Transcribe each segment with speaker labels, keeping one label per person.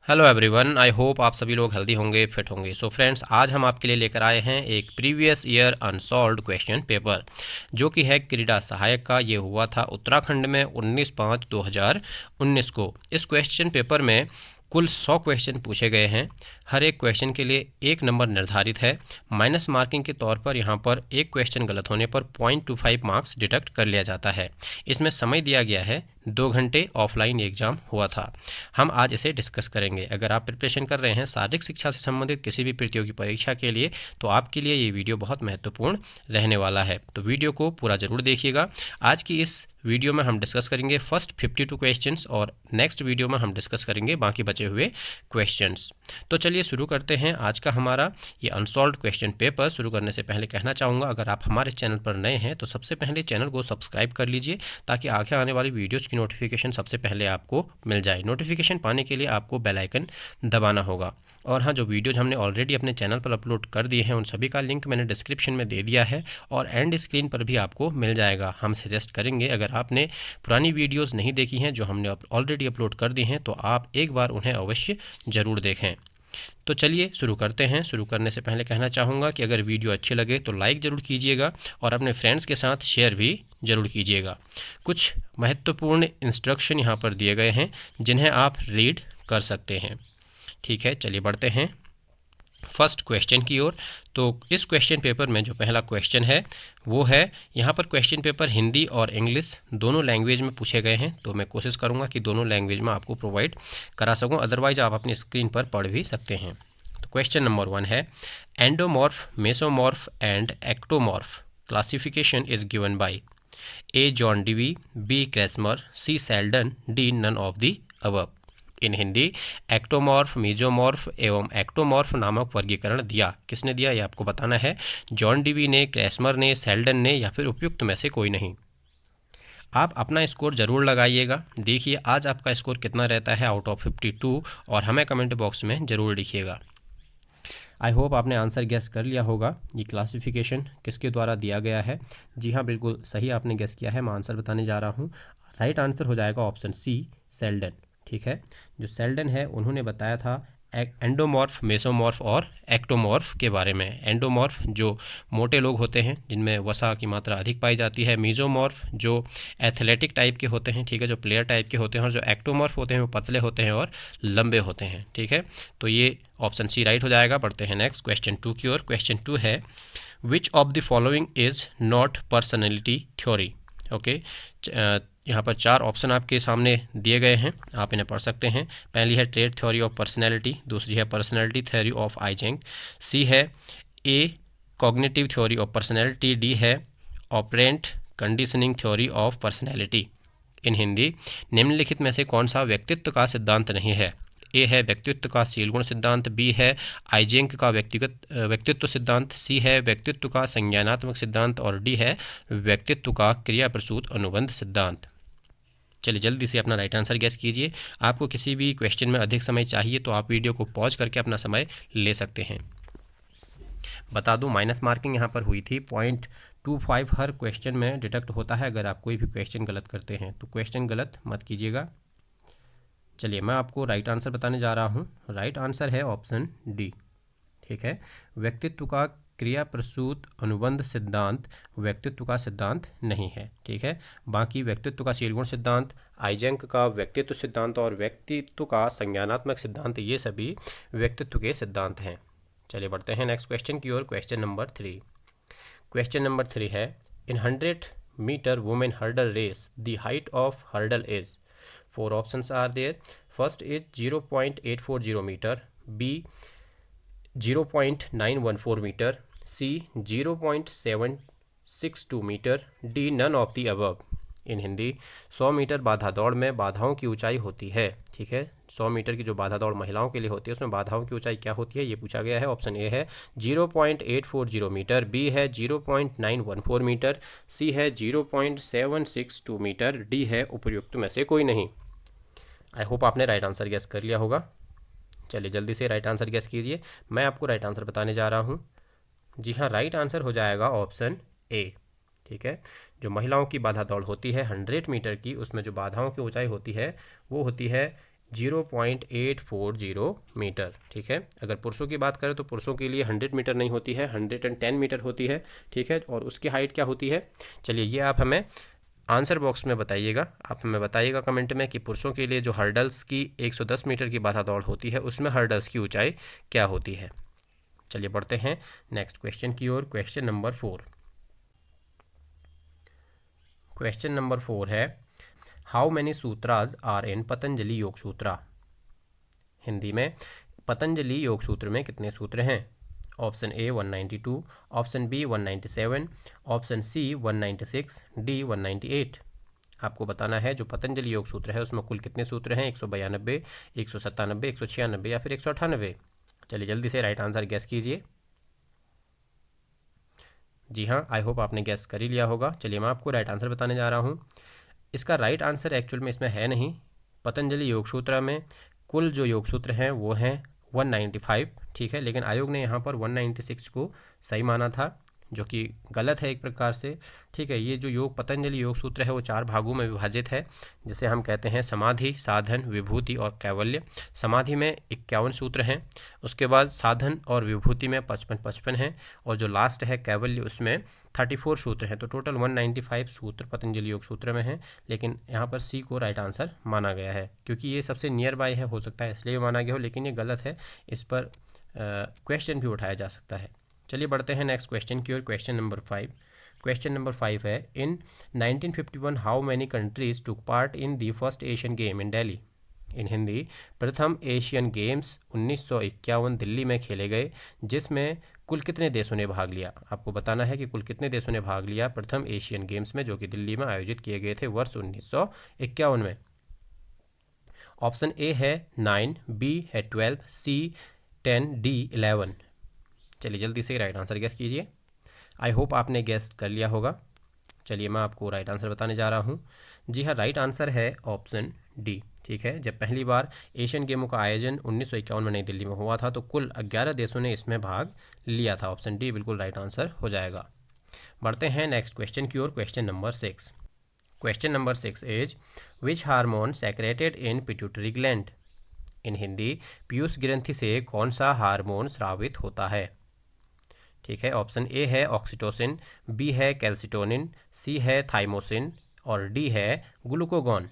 Speaker 1: Hello everyone, I hope आप सभी लोग हेल्दी होंगे, फिट होंगे। सो फ्रेंड्स, आज हम आपके लिए लेकर आए हैं एक previous year unsolved question paper जो कि है क्रीड़ा सहायक का। ये हुआ था उत्तराखंड में 19/5/2019 को। इस क्वेश्चन पेपर में कुल 100 क्वेश्चन पूछे गए हैं। हर एक क्वेश्चन के लिए 1 नंबर निर्धारित है। माइनस मार्किंग के तौर पर यहाँ पर एक क्वेश्चन गलत होने पर 0.25 मार्क्स डिडक्ट कर लिया जाता है। इसमें समय दिया गया है 2 घंटे। ऑफलाइन एग्जाम हुआ था। हम आज इसे डिस्कस करेंगे। अगर आप प्रिपरेशन कर रहे हैं शारीरिक शिक्षा से संबंधित किसी भी प्रतियोगी परीक्षा के लिए, तो आपके लिए ये वीडियो बहुत महत्वपूर्ण रहने वाला है। तो वीडियो को पूरा जरूर देखिएगा। आज की इस वीडियो में हम डिस्कस करेंगे फर्स्ट 52 क्वेश्चंस और नेक्स्ट वीडियो में हम डिस्कस करेंगे बाकी बचे हुए क्वेश्चंस। तो चलिए शुरू करते हैं आज का हमारा ये अनसॉल्व्ड क्वेश्चन पेपर। शुरू करने से पहले कहना चाहूँगा, अगर आप हमारे चैनल पर नए हैं तो सबसे पहले चैनल को सब्सक्राइब कर लीजिए ताकि आगे आने वाली वीडियोज़ की नोटिफिकेशन सबसे पहले आपको मिल जाए। नोटिफिकेशन पाने के लिए आपको बेल आइकन दबाना होगा। और हाँ, जो वीडियोज हमने ऑलरेडी अपने चैनल पर अपलोड कर दिए हैं उन सभी का लिंक मैंने डिस्क्रिप्शन में दे दिया है और एंड स्क्रीन पर भी आपको मिल जाएगा। हम सजेस्ट करेंगे, अगर आपने पुरानी वीडियोस नहीं देखी हैं जो हमने ऑलरेडी अपलोड कर दी हैं, तो आप एक बार उन्हें अवश्य ज़रूर देखें। तो चलिए शुरू करते हैं। शुरू करने से पहले कहना चाहूँगा कि अगर वीडियो अच्छी लगे तो लाइक ज़रूर कीजिएगा और अपने फ्रेंड्स के साथ शेयर भी ज़रूर कीजिएगा। कुछ महत्वपूर्ण इंस्ट्रक्शन यहाँ पर दिए गए हैं जिन्हें आप रीड कर सकते हैं। ठीक है, चलिए बढ़ते हैं फर्स्ट क्वेश्चन की ओर। तो इस क्वेश्चन पेपर में जो पहला क्वेश्चन है वो है, यहाँ पर क्वेश्चन पेपर हिंदी और इंग्लिश दोनों लैंग्वेज में पूछे गए हैं। तो मैं कोशिश करूँगा कि दोनों लैंग्वेज में आपको प्रोवाइड करा सकूँ, अदरवाइज आप अपनी स्क्रीन पर पढ़ भी सकते हैं। तो क्वेश्चन नंबर 1 है, endomorph, mesomorph and ectomorph classification is given by A John Dewey, B Kretschmer, C Sheldon, D none of the above. In Hindi, ectomorph, mesomorph एवं एक्टोमॉर्फ नामक वर्गीकरण दिया। किसने दिया ये आपको बताना है। जॉन डीवी ने, क्रेस्मर ने, सेल्डन ने या फिर उपयुक्त में से कोई नहीं। आप अपना स्कोर जरूर लगाइएगा। देखिए आज आपका स्कोर कितना रहता है आउट ऑफ 52 और हमें कमेंट बॉक्स में ज़रूर लिखिएगा। आई होप आपने आंसर गेस कर लिया होगा ये क्लासिफिकेशन किसके द्वारा दिया गया है। जी हाँ, बिल्कुल सही आपने गेस किया है। मैं आंसर बताने जा रहा हूँ। राइट आंसर हो जाएगा ऑप्शन सी, सेल्डन। ठीक है, जो सेल्डन है उन्होंने बताया था एंडोमॉर्फ, मेसोमॉर्फ और एक्टोमॉर्फ के बारे में। एंडोमॉर्फ जो मोटे लोग होते हैं जिनमें वसा की मात्रा अधिक पाई जाती है, मेसोमॉर्फ जो एथलेटिक टाइप के होते हैं, ठीक है, जो प्लेयर टाइप के होते हैं, और जो एक्टोमॉर्फ होते हैं वो पतले होते हैं और लंबे होते हैं। ठीक है, तो ये ऑप्शन सी राइट हो जाएगा। बढ़ते हैं नेक्स्ट क्वेश्चन 2 की ओर। क्वेश्चन 2 है, which of the following is not personality theory. Okay, यहाँ पर 4 ऑप्शन आपके सामने दिए गए हैं, आप इन्हें पढ़ सकते हैं। पहली है ट्रेट थ्योरी ऑफ पर्सनैलिटी, दूसरी है personality theory of Eysenck, C है a cognitive theory of personality, D है operant conditioning theory of personality. In Hindi, निम्नलिखित में से कौन सा व्यक्तित्व का सिद्धांत नहीं है। ए है व्यक्तित्व का शील गुण सिद्धांत, बी है आइजेंक का व्यक्तित्व सिद्धांत, सी है व्यक्तित्व का संज्ञानात्मक सिद्धांत और डी है व्यक्तित्व का क्रिया प्रसूत अनुबंध सिद्धांत। चलिए जल्दी से अपना राइट आंसर गैस कीजिए। आपको किसी भी क्वेश्चन में अधिक समय चाहिए तो आप वीडियो को पॉज करके अपना समय ले सकते हैं। बता दूं, माइनस मार्किंग यहाँ पर हुई थी 0.25 हर क्वेश्चन में डिडक्ट होता है अगर आप कोई भी क्वेश्चन गलत करते हैं। तो क्वेश्चन गलत मत कीजिएगा। चलिए मैं आपको राइट आंसर बताने जा रहा हूँ। राइट आंसर है ऑप्शन डी। ठीक है, व्यक्तित्व का क्रिया प्रसूत अनुबंध सिद्धांत व्यक्तित्व का सिद्धांत नहीं है। ठीक है, बाकी व्यक्तित्व का शीलगुण सिद्धांत, आइजेंक का व्यक्तित्व सिद्धांत और व्यक्तित्व का संज्ञानात्मक सिद्धांत ये सभी व्यक्तित्व के सिद्धांत हैं। चलिए बढ़ते हैं नेक्स्ट क्वेश्चन की ओर। Question number 3। क्वेश्चन नंबर 3 है, in 100 metre women hurdle race the height of hurdle is. 4 options are there. First is 0.840 meter, B 0.914 meter, C 0.762 meter, D none of the above. In Hindi, 100 metre बाधा दौड़ में बाधाओं की ऊंचाई होती है। ठीक है, 100 मीटर की जो बाधा दौड़ महिलाओं के लिए होती है उसमें बाधाओं की ऊंचाई क्या होती है ये पूछा गया है। ऑप्शन ए है 0.840 मीटर, बी है 0.914 मीटर, सी है 0.762 मीटर, डी है उपयुक्त में से कोई नहीं। आई होप आपने राइट आंसर गेस कर लिया होगा। चलिए जल्दी से राइट आंसर गेस कीजिए। मैं आपको राइट आंसर बताने जा रहा हूँ। जी हाँ, राइट आंसर हो जाएगा ऑप्शन ए। ठीक है, जो महिलाओं की बाधा दौड़ होती है 100 मीटर की, उसमें जो बाधाओं की ऊंचाई होती है वो होती है 0.840 मीटर। ठीक है, अगर पुरुषों की बात करें तो पुरुषों के लिए 100 मीटर नहीं होती है, 110 मीटर होती है। ठीक है, और उसकी हाइट क्या होती है, चलिए ये आप हमें आंसर बॉक्स में बताइएगा। आप हमें बताइएगा कमेंट में कि पुरुषों के लिए जो हर्डल्स की 110 मीटर की बाधा दौड़ होती है उसमें हर्डल्स की ऊंचाई क्या होती है। चलिए बढ़ते हैं नेक्स्ट क्वेश्चन की ओर। Question number 4। क्वेश्चन नंबर 4 है, how many sutras are in Patanjali yoga sutra. Hindi में पतंजलि योग सूत्र में कितने सूत्र हैं। Option A 192, option B 197, option C 196, D 198। आपको बताना है जो पतंजलि योग सूत्र है उसमें कुल कितने सूत्र हैं, 192, 197, 196 या फिर 198। चलिए जल्दी से राइट आंसर गैस कीजिए। जी हाँ, आई होप आपने गैस कर ही लिया होगा। चलिए मैं आपको राइट आंसर बताने जा रहा हूँ। इसका राइट आंसर एक्चुअल में इसमें है नहीं। पतंजलि योग सूत्र में कुल जो योग सूत्र हैं वो हैं 195। ठीक है, लेकिन आयोग ने यहाँ पर 196 को सही माना था, जो कि गलत है एक प्रकार से। ठीक है, ये जो योग पतंजलि योग सूत्र है वो 4 भागों में विभाजित है, जिसे हम कहते हैं समाधि, साधन, विभूति और कैवल्य। समाधि में 51 सूत्र हैं, उसके बाद साधन और विभूति में 55 हैं, और जो लास्ट है कैवल्य उसमें 34 सूत्र हैं। तो टोटल 195 सूत्र पतंजलि योग सूत्र में हैं, लेकिन यहाँ पर सी को राइट आंसर माना गया है क्योंकि ये सबसे नियर बाय है, हो सकता है इसलिए माना गया हो, लेकिन ये गलत है। इस पर क्वेश्चन भी उठाया जा सकता है। चलिए बढ़ते हैं नेक्स्ट क्वेश्चन की ओर। Question number 5। क्वेश्चन नंबर 5 है, in 1951 how many countries took part in the first Asian game in Delhi. In Hindi, प्रथम एशियन गेम्स 1951 दिल्ली में खेले गए, जिसमें कुल कितने देशों ने भाग लिया। आपको बताना है कि कुल कितने देशों ने भाग लिया प्रथम एशियन गेम्स में, जो कि दिल्ली में आयोजित किए गए थे वर्ष 1951 में। ऑप्शन ए है 9, बी है 12, सी 10, डी 11। चलिए जल्दी से राइट आंसर गेस कीजिए। आई होप आपने गेस कर लिया होगा। चलिए मैं आपको राइट आंसर बताने जा रहा हूँ। जी हाँ, राइट आंसर है ऑप्शन डी। ठीक है, जब पहली बार एशियन गेमों का आयोजन 1951 में नई दिल्ली में हुआ था तो कुल 11 देशों ने इसमें भाग लिया था। ऑप्शन डी बिल्कुल राइट आंसर हो जाएगा। बढ़ते हैं नेक्स्ट क्वेश्चन की ओर। Question number 6। Question number 6 is, which hormone secreted in pituitary gland. In Hindi, पीयूष ग्रंथि से कौन सा हार्मोन स्रावित होता है। ठीक है, ऑप्शन ए है ऑक्सीटोसिन, बी है कैल्सिटोनिन, सी है थाइमोसिन और डी है ग्लूकोगॉन।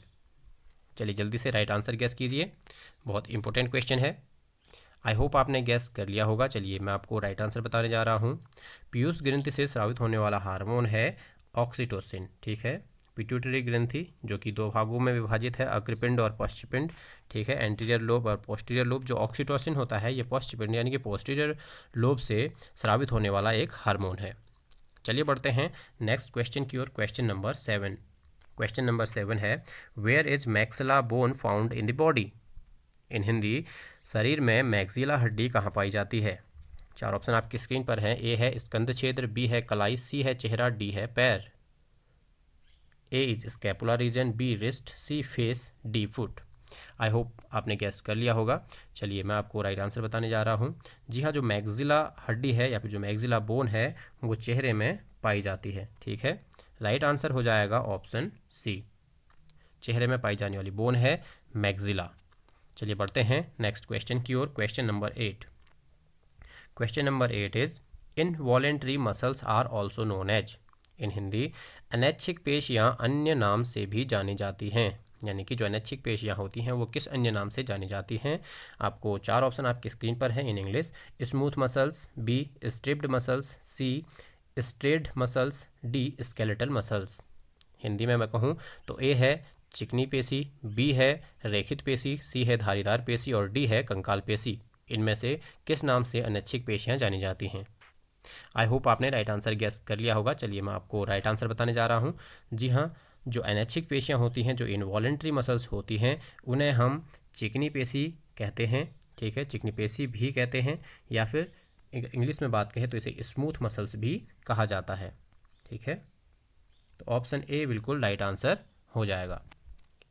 Speaker 1: चलिए जल्दी से राइट आंसर गैस कीजिए, बहुत इंपॉर्टेंट क्वेश्चन है। आई होप आपने गैस कर लिया होगा। चलिए मैं आपको राइट आंसर बताने जा रहा हूँ। पीयूष ग्रंथि से स्रावित होने वाला हार्मोन है ऑक्सीटोसिन। ठीक है, पिट्यूटरी ग्रंथि जो कि 2 भागों में विभाजित है, अग्रपिंड और पश्चपिंड। ठीक है, एंटीरियर लोब और पोस्टीरियर लोब। जो ऑक्सीटोसिन होता है ये पश्चपिंड यानी कि पोस्टीरियर लोब से स्रावित होने वाला एक हार्मोन है। चलिए बढ़ते हैं नेक्स्ट क्वेश्चन की ओर। Question number 7। क्वेश्चन नंबर 7 है, where is maxilla bone found in the body. In Hindi, शरीर में मैक्सिला हड्डी कहाँ पाई जाती है। 4 ऑप्शन आपकी स्क्रीन पर हैं। ए है स्कंद क्षेत्र, बी है कलाई, सी है चेहरा, डी है पैर। A is scapula region, B wrist, C face, D foot. I hope आपने गैस कर लिया होगा। चलिए मैं आपको राइट आंसर बताने जा रहा हूँ। जी हाँ, जो मैक्सिला हड्डी है या फिर जो मैक्सिला बोन है वो चेहरे में पाई जाती है। ठीक है, राइट आंसर हो जाएगा ऑप्शन सी, चेहरे में पाई जाने वाली बोन है मैक्सिला। चलिए बढ़ते हैं नेक्स्ट क्वेश्चन की ओर। Question number 8। Question number 8 is, involuntary muscles are also known as. In Hindi, अनैच्छिक पेशियां अन्य नाम से भी जानी जाती हैं, यानी कि जो अनैच्छिक पेशियां होती हैं वो किस अन्य नाम से जानी जाती हैं। आपको 4 ऑप्शन आपकी स्क्रीन पर है in English. Smooth muscles, B striped muscles, C striated muscles, D skeletal muscles. Hindi में मैं कहूँ तो ए है चिकनी पेशी, बी है रेखित पेशी, सी है धारीदार पेशी और डी है कंकाल पेशी। इनमें से किस नाम से अनैच्छिक पेशियां जानी जाती हैं। आई होप आपने राइट आंसर गेस कर लिया होगा। चलिए मैं आपको राइट आंसर बताने जा रहा हूँ। जी हाँ, जो अनैच्छिक पेशियां होती हैं, जो इनवॉलेंट्री मसल्स होती हैं, उन्हें हम चिकनी पेशी कहते हैं। ठीक है, चिकनी पेशी भी कहते हैं, या फिर इंग्लिश में बात कहें तो इसे स्मूथ मसल्स भी कहा जाता है। ठीक है, तो ऑप्शन ए बिल्कुल राइट आंसर हो जाएगा।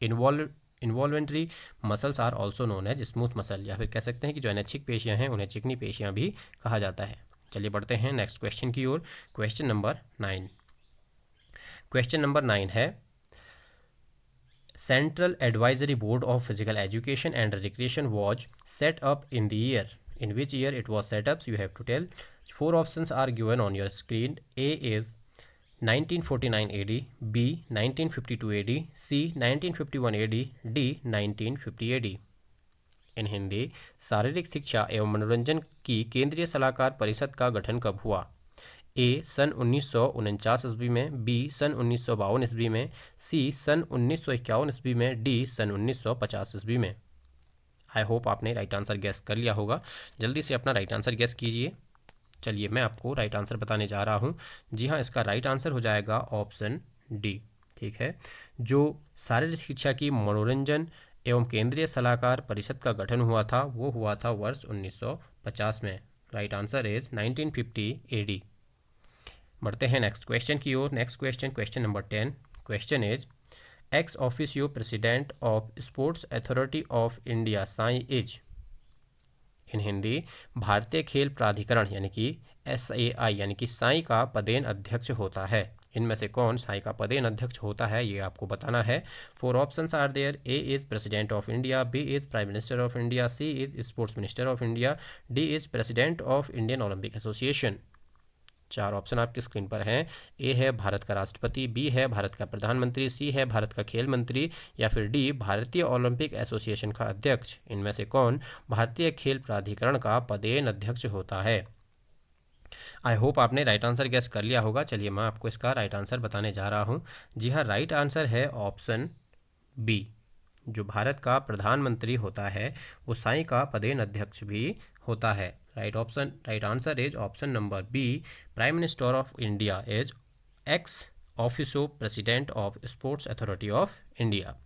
Speaker 1: Involuntary muscles are also known as smooth muscle, या फिर कह सकते हैं कि जो अनैच्छिक पेशियां हैं उन्हें चिकनी पेशियां भी कहा जाता है। चलिए बढ़ते हैं नेक्स्ट क्वेश्चन की ओर। Question number 9। क्वेश्चन नंबर 9 है, Central Advisory Board of Physical Education and Recreation was set up in the year. In which year it was set up? So you have to tell. 4 options are given on your screen. A is 1949 AD, B 1952 AD, C 1951 AD, D 1950 AD. इन हिंदी, शारीरिक शिक्षा एवं मनोरंजन की केंद्रीय सलाहकार परिषद का गठन कब हुआ? ए सन 1949 ईस्वी में, बी सन 1952 ईस्वी में, सी सन 1951 ईस्वी में, डी सन 1950 ईस्वी में। आई होप आपने राइट आंसर गैस कर लिया होगा। जल्दी से अपना राइट आंसर गैस कीजिए। चलिए मैं आपको राइट आंसर बताने जा रहा हूँ। जी हाँ, इसका राइट आंसर हो जाएगा ऑप्शन डी। ठीक है, जो शारीरिक शिक्षा की मनोरंजन एवं केंद्रीय सलाहकार परिषद का गठन हुआ था वो हुआ था वर्ष 1950 में। Right answer is 1950 AD. बढ़ते हैं नेक्स्ट क्वेश्चन की ओर। Next question, question number 10। Question is ex officio president of sports authority of India SAI is. In Hindi, भारतीय खेल प्राधिकरण यानी कि SAI यानी कि साई का पदेन अध्यक्ष होता है। इनमें से कौन साई का पदेन अध्यक्ष होता है ये आपको बताना है। 4 options are there. A is president of India, B is prime minister of India, C is sports minister of India, D is president of Indian Olympic association. 4 option आपकी स्क्रीन पर हैं। ए है भारत का राष्ट्रपति, बी है भारत का प्रधानमंत्री, सी है भारत का खेल मंत्री, या फिर डी भारतीय ओलंपिक एसोसिएशन का अध्यक्ष। इनमें से कौन भारतीय खेल प्राधिकरण का पदेन अध्यक्ष होता है? आई होप आपने राइट आंसर गैस कर लिया होगा। चलिए मैं आपको इसका राइट आंसर बताने जा रहा हूँ। जी हाँ, राइट आंसर है ऑप्शन बी। जो भारत का प्रधानमंत्री होता है वो साई का पदेन अध्यक्ष भी होता है। Right answer is option number B. Prime minister of India is ex officio president of sports authority of India.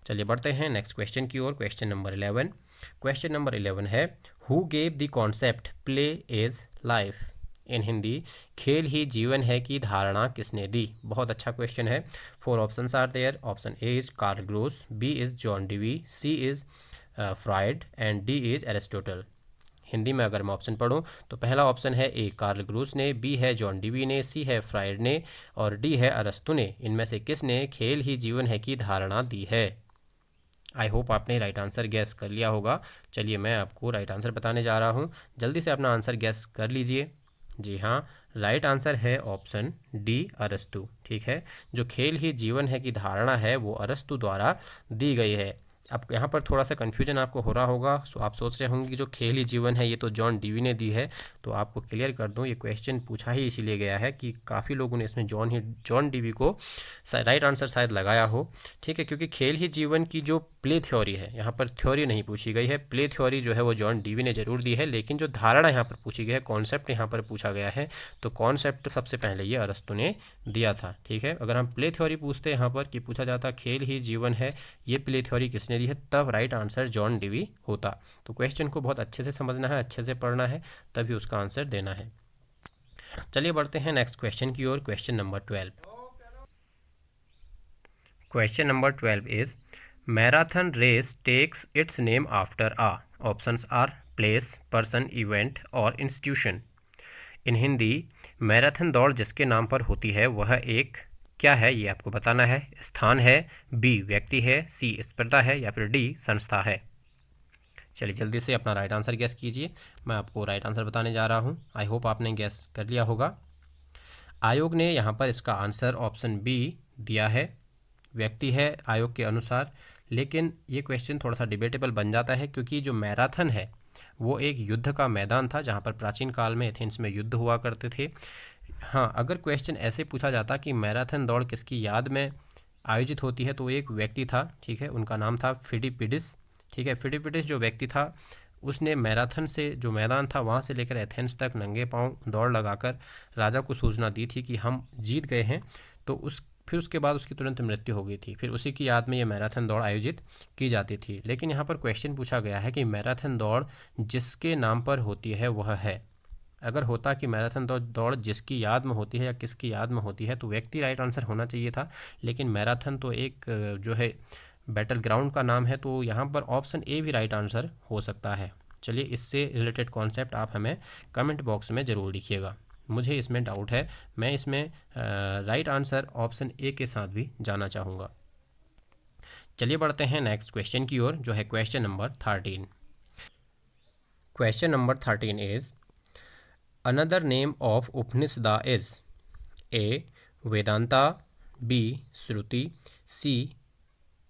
Speaker 1: चलिए बढ़ते हैं नेक्स्ट क्वेश्चन की ओर। Question number 11। क्वेश्चन नंबर 11 है who gave the concept play is life. In Hindi, खेल ही जीवन है की धारणा किसने दी? बहुत अच्छा क्वेश्चन है। 4 options are there. Option A is Karl Groos, B is John Dewey, C is Freud and D is Aristotle. Hindi में अगर मैं ऑप्शन पढ़ूं तो पहला ऑप्शन है ए कार्ल ग्रोस ने, बी है जॉन डीवी ने, सी है फ्राइड ने और डी है अरस्तु ने। इनमें से किसने खेल ही जीवन है की धारणा दी है? आई होप आपने राइट आंसर गैस कर लिया होगा। चलिए मैं आपको राइट आंसर बताने जा रहा हूँ। जल्दी से अपना आंसर गैस कर लीजिए। जी हाँ, राइट आंसर है ऑप्शन डी अरस्तु। ठीक है, जो खेल ही जीवन है की धारणा है वो अरस्तु द्वारा दी गई है। अब यहाँ पर थोड़ा सा कन्फ्यूजन आपको हो रहा होगा। आप सोच रहे होंगे कि जो खेल ही जीवन है ये तो जॉन डीवी ने दी है। तो आपको क्लियर कर दूँ, ये क्वेश्चन पूछा ही इसीलिए गया है कि काफ़ी लोगों ने इसमें जॉन डीवी को राइट आंसर शायद लगाया हो। ठीक है, क्योंकि खेल ही जीवन की जो प्ले थ्योरी है, यहाँ पर थ्योरी नहीं पूछी गई है। प्ले थ्योरी जो है वो जॉन डीवी ने जरूर दी है, लेकिन जो धारणा यहाँ पर पूछी गई है, कॉन्सेप्ट यहाँ पर पूछा गया है, तो कॉन्सेप्ट सबसे पहले ये अरस्तु ने दिया था। ठीक है, अगर हम प्ले थ्योरी पूछते यहाँ पर कि पूछा जाता खेल ही जीवन है ये प्ले थ्योरी किसने दी है, तब राइट आंसर जॉन डीवी होता। तो क्वेश्चन को बहुत अच्छे से समझना है, अच्छे से पढ़ना है, तभी उसका आंसर देना है। चलिए बढ़ते हैं नेक्स्ट क्वेश्चन की ओर। Question number 12। Question number 12 is marathon race takes its name after a. Options are place, person, event और इंस्टीट्यूशन। इन हिंदी, मैराथन दौड़ जिसके नाम पर होती है वह एक क्या है ये आपको बताना है। स्थान है, बी व्यक्ति है, सी स्पर्धा है या फिर डी संस्था है। चलिए जल्दी से अपना राइट आंसर गैस कीजिए। मैं आपको राइट आंसर बताने जा रहा हूँ। आई होप आपने गैस कर लिया होगा। आयोग ने यहाँ पर इसका आंसर ऑप्शन बी दिया है, व्यक्ति है आयोग के अनुसार। लेकिन ये क्वेश्चन थोड़ा सा डिबेटेबल बन जाता है, क्योंकि जो मैराथन है वो एक युद्ध का मैदान था जहाँ पर प्राचीन काल में एथेंस में युद्ध हुआ करते थे। हाँ, अगर क्वेश्चन ऐसे पूछा जाता कि मैराथन दौड़ किसकी याद में आयोजित होती है, तो एक व्यक्ति था। ठीक है, उनका नाम था फिडिपिडिस। ठीक है, फिडिपिडिस जो व्यक्ति था उसने मैराथन से जो मैदान था वहाँ से लेकर एथेंस तक नंगे पांव दौड़ लगाकर राजा को सूचना दी थी कि हम जीत गए हैं। तो फिर उसके बाद उसकी तुरंत मृत्यु हो गई थी। फिर उसी की याद में ये मैराथन दौड़ आयोजित की जाती थी। लेकिन यहाँ पर क्वेश्चन पूछा गया है कि मैराथन दौड़ जिसके नाम पर होती है वह है। अगर होता कि मैराथन दौड़ जिसकी याद में होती है या किसकी याद में होती है तो व्यक्ति राइट आंसर होना चाहिए था। लेकिन मैराथन तो एक जो है बैटल ग्राउंड का नाम है, तो यहाँ पर ऑप्शन ए भी राइट आंसर हो सकता है। चलिए इससे रिलेटेड कॉन्सेप्ट आप हमें कमेंट बॉक्स में ज़रूर लिखिएगा, मुझे इसमें डाउट है। मैं इसमें राइट आंसर ऑप्शन ए के साथ भी जाना चाहूँगा। चलिए बढ़ते हैं नेक्स्ट क्वेश्चन की ओर, जो है question number 13। Question number 13 is another name of Upanishad is A Vedanta, B Shruti, C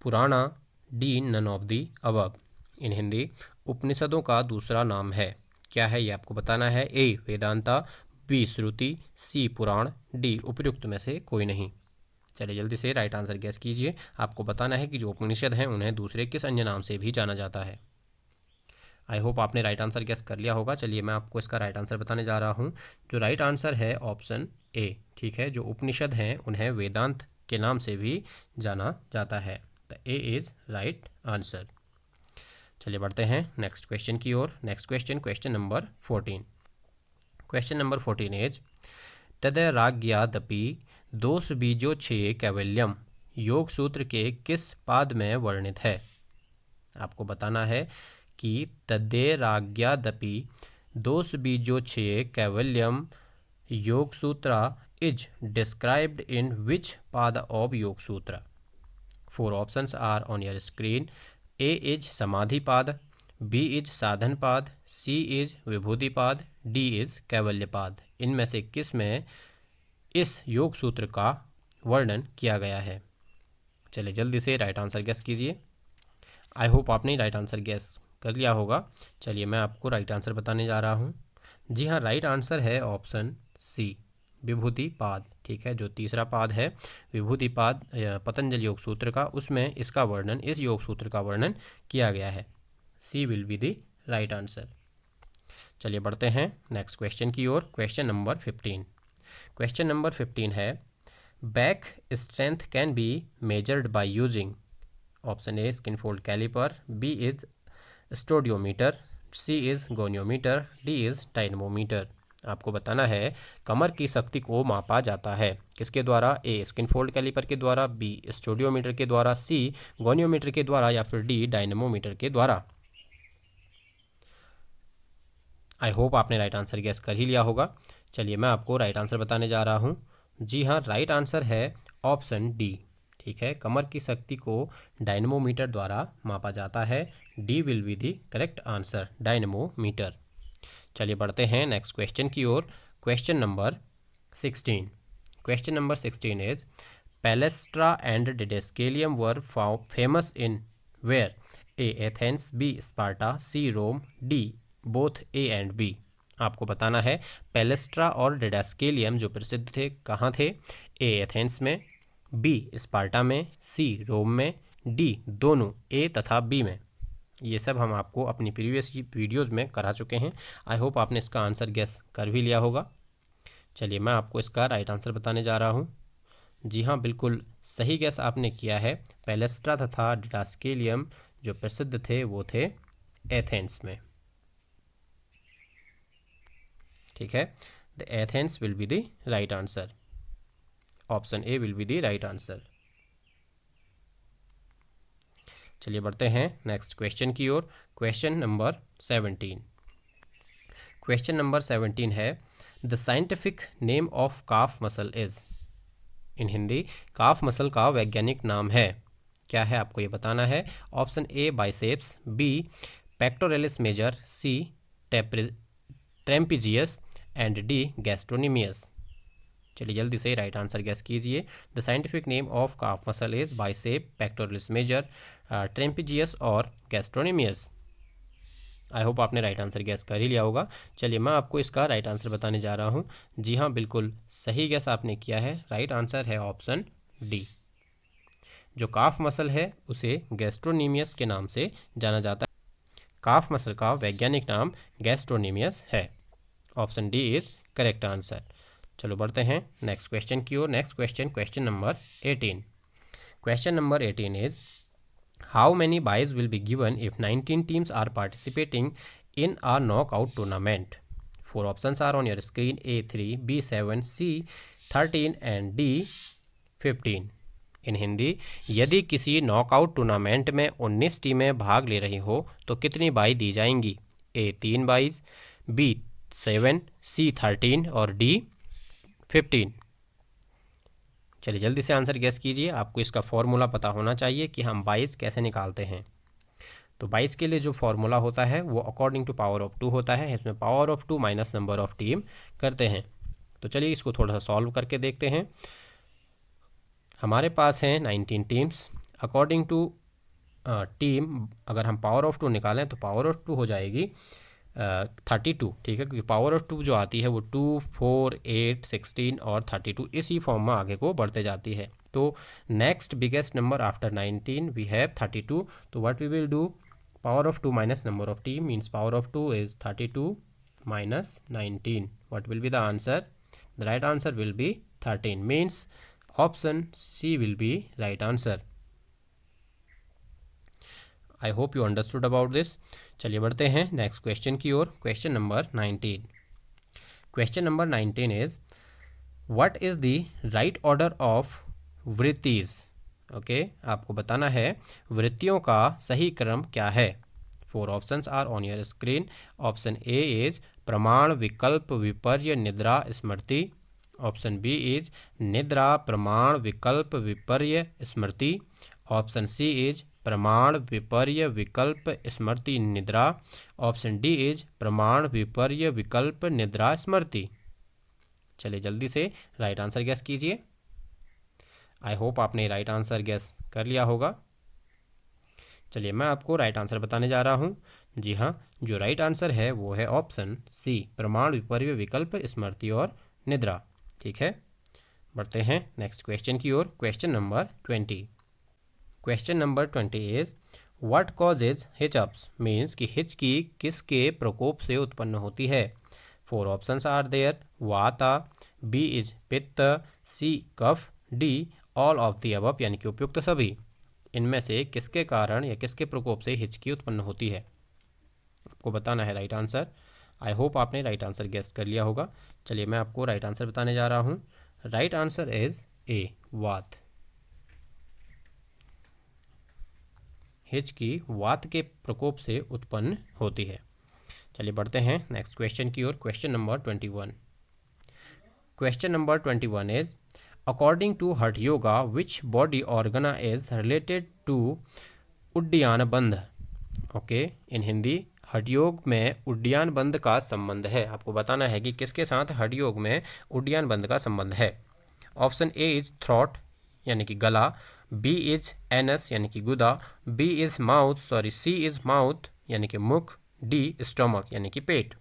Speaker 1: Purana, D none of the above. In Hindi, उपनिषदों का दूसरा नाम है, क्या है ये आपको बताना है। ए वेदांता, बी श्रुति, सी पुराण, डी उपयुक्त में से कोई नहीं। चलिए जल्दी से राइट आंसर गैस कीजिए। आपको बताना है कि जो उपनिषद हैं उन्हें दूसरे किस अन्य नाम से भी जाना जाता है। आई होप आपने राइट आंसर गैस कर लिया होगा। चलिए मैं आपको इसका राइट आंसर बताने जा रहा हूँ। जो राइट आंसर है ऑप्शन ए, ठीक है। जो उपनिषद हैं उन्हें वेदांत के नाम से भी जाना जाता है। The A is right answer. चलिए बढ़ते हैं नेक्स्ट क्वेश्चन की ओर। Next question, question number 14। Question number 14 is तदैराज्ञादपि दोष बीजो छे कैवल्यम योग सूत्र के किस पाद में वर्णित है। आपको बताना है कि तदैराज्ञादपि दोष बीजो छे कैवल्यम योग सूत्रा इज डिस्क्राइब्ड इन विच पाद of Yog Sutra. 4 options are on your screen. A is Samadhi Pada, B is साधन पाद, सी इज विभूति पाद, डी इज कैवल्य पाद। इनमें से किस में इस योग सूत्र का वर्णन किया गया है। चलिए जल्दी से राइट आंसर गैस कीजिए। आई होप आपने राइट आंसर गैस कर लिया होगा। चलिए मैं आपको राइट आंसर बताने जा रहा हूँ। जी हाँ, राइट आंसर है ऑप्शन सी, विभूति पाद, ठीक है। जो तीसरा पाद है विभूति पाद पतंजलि योग सूत्र का, उसमें इसका वर्णन, इस योग सूत्र का वर्णन किया गया है। C will be the right answer. चलिए बढ़ते हैं नेक्स्ट क्वेश्चन की ओर। Question number 15। क्वेश्चन नंबर 15 है back strength can be measured by using. Option A skin fold caliper, B is stadiometer, C is goniometer, D is dynamometer. आपको बताना है कमर की शक्ति को मापा जाता है किसके द्वारा। ए स्किन फोल्ड कैलिपर के द्वारा, बी स्टोडियोमीटर के द्वारा, सी गोनियोमीटर के द्वारा, या फिर डी डायनमोमीटर के द्वारा। आई होप आपने राइट आंसर गैस कर ही लिया होगा। चलिए मैं आपको राइट आंसर बताने जा रहा हूँ। जी हाँ, राइट आंसर है ऑप्शन डी, ठीक है। कमर की शक्ति को डायनमोमीटर द्वारा मापा जाता है। D will be the correct answer, dynamometer. चलिए बढ़ते हैं नेक्स्ट क्वेश्चन की ओर। Question number 16। Question number 16 is palaestra and didascaleum were famous in where. A Athens, B Sparta, C Rome, D both A and B. आपको बताना है पैलेस्ट्रा और डिडेस्केलियम जो प्रसिद्ध थे कहाँ थे। ए एथेंस में, बी स्पार्टा में, सी रोम में, डी दोनों ए तथा बी में। ये सब हम आपको अपनी प्रीवियस वीडियोस में करा चुके हैं। आई होप आपने इसका आंसर गैस कर भी लिया होगा। चलिए मैं आपको इसका राइट आंसर बताने जा रहा हूँ। जी हाँ, बिल्कुल सही गैस आपने किया है। पैलेस्ट्रा तथा डिडेस्केलियम जो प्रसिद्ध थे वो थे एथेंस में, ठीक है। The Athens will be the right answer. Option A will be the right answer. चलिए बढ़ते हैं नेक्स्ट क्वेश्चन की ओर। Question number 17। क्वेश्चन नंबर 17 है the scientific name of calf muscle is. In Hindi, calf muscle का वैज्ञानिक नाम है, क्या है आपको ये बताना है। Option A biceps, B pectoralis major, C trapezius and D gastrocnemius. चलिए जल्दी से राइट आंसर गैस कीजिए। The scientific name of calf muscle is biceps, pectoralis major, trapezius और गैस्ट्रोनिमियस। आई होप आपने राइट आंसर गैस कर ही लिया होगा। चलिए मैं आपको इसका राइट आंसर बताने जा रहा हूँ। जी हाँ, बिल्कुल सही गैस आपने किया है। राइट आंसर है ऑप्शन डी। जो काफ मसल है उसे गैस्ट्रोनिमियस के नाम से जाना जाता है। काफ मसल का वैज्ञानिक नाम गैस्ट्रोनिमियस है। Option D is correct answer. चलो बढ़ते हैं नेक्स्ट क्वेश्चन की ओर। Next question, question number 18। Question number 18 is how many byes will be given if 19 teams are participating in a knockout tournament. 4 options are on your screen. A 3, B 7, C 13 and D 15। In Hindi, यदि किसी knockout tournament में 19 टीमें भाग ले रही हो तो कितनी बाई दी जाएंगी। ए 3 बाइज, बी 7, सी 13 और डी 15। चलिए जल्दी से आंसर गेस कीजिए। आपको इसका फॉर्मूला पता होना चाहिए कि हम 22 कैसे निकालते हैं। तो 22 के लिए जो फॉर्मूला होता है वो अकॉर्डिंग टू पावर ऑफ 2 होता है। इसमें power of 2 minus number of team करते हैं। तो चलिए इसको थोड़ा सा सॉल्व करके देखते हैं। हमारे पास हैं 19 टीम्स। अकॉर्डिंग टू टीम अगर हम पावर ऑफ 2 निकालें तो पावर ऑफ 2 हो जाएगी 32, ठीक है, क्योंकि पावर ऑफ 2 जो आती है वो 2, 4, 8, 16 और 32 इसी फॉर्म में आगे को बढ़ते जाती है। तो next biggest number after 19 we have 32। तो what we will do, power of 2 minus number of T means power of 2 is 32 minus 19. What will be the answer? The right answer will be 13, means option C will be right answer. I hope you understood about this. चलिए बढ़ते हैं next question की ओर। Question number 19। Question number 19 is what is the right order of vrittis. Okay, आपको बताना है वृत्तियों का सही क्रम क्या है। 4 options are on your screen. Option A is pramana, vikalpa, विपर्य, निद्रा, स्मृति। ऑप्शन बी इज निद्रा, प्रमाण, विकल्प, विपर्य, स्मृति। ऑप्शन सी इज प्रमाण, विपर्य, विकल्प, स्मृति, निद्रा। ऑप्शन डी इज प्रमाण, विपर्य, विकल्प, निद्रा, स्मृति। चलिए जल्दी से राइट आंसर गेस कीजिए। आई होप आपने राइट आंसर गेस कर लिया होगा। चलिए मैं आपको राइट आंसर बताने जा रहा हूँ। जी हाँ, जो राइट आंसर है वो है ऑप्शन सी, प्रमाण, विपर्य, विकल्प, स्मृति और निद्रा। ठीक है, बढ़ते हैं नेक्स्ट क्वेश्चन की ओर। Question number 20। Question number 20 is what causes hiccups, means कि हिचकी किसके प्रकोप से उत्पन्न होती है। 4 options are there. Vata, B is pitta, C kapha, D all of the above, यानी कि उपयुक्त सभी। इनमें से किसके कारण या किसके प्रकोप से हिचकी उत्पन्न होती है, आपको बताना है राइट आंसर। आई होप आपने राइट आंसर गेस कर लिया होगा। चलिए मैं आपको राइट आंसर बताने जा रहा हूँ। राइट आंसर इज ए, वात। हिचकी वात के प्रकोप से उत्पन्न होती है। चलिए बढ़ते हैं नेक्स्ट क्वेश्चन की ओर। Question number 21। Question number 21 is according to Hatha yoga which body organ is related to Uddiyana bandha. Okay, इन हिंदी हठ योग में उड्डयन बंध का संबंध है। आपको बताना है कि किसके साथ हठ योग में उड्डयन बंध का संबंध है। ऑप्शन ए इज थ्रोट, यानी कि गला। बी इज एनस, यानी कि गुदा। B is mouth, C is mouth, यानी कि मुख। डी स्टोमक, यानी कि पेट।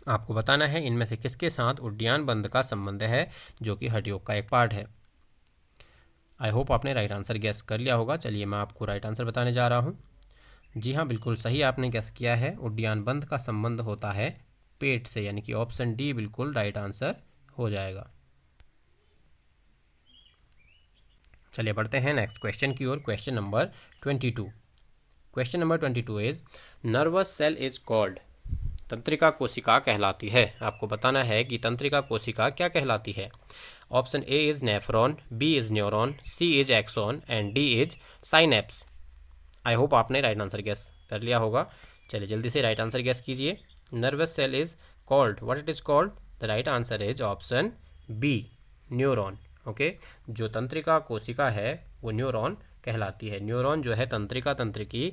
Speaker 1: आपको बताना है इनमें से किसके साथ उड्डयन बंध का संबंध है, जो कि हठ योग का एक पार्ट है। आई होप आपने राइट आंसर गेस कर लिया होगा। चलिए मैं आपको राइट आंसर बताने जा रहा हूँ। जी हाँ, बिल्कुल सही आपने गेस किया है। उड्डयन बंध का संबंध होता है पेट से, यानी कि ऑप्शन डी बिल्कुल राइट आंसर हो जाएगा। चलिए बढ़ते हैं नेक्स्ट क्वेश्चन की ओर। Question number 22। Question number 22 is nervous cell is called. तंत्रिका कोशिका कहलाती है। आपको बताना है कि तंत्रिका कोशिका क्या कहलाती है। Option A is nephron, B is neuron, C is axon and D is synapse. I hope आपने राइट आंसर गेस कर लिया होगा। चलिए जल्दी से राइट आंसर गेस कीजिए। Nervous cell is called, what it is called, the right answer is option B, neuron. Okay, जो तंत्रिका कोशिका है वो न्यूरॉन कहलाती है। न्यूरॉन जो है तंत्रिका तंत्र की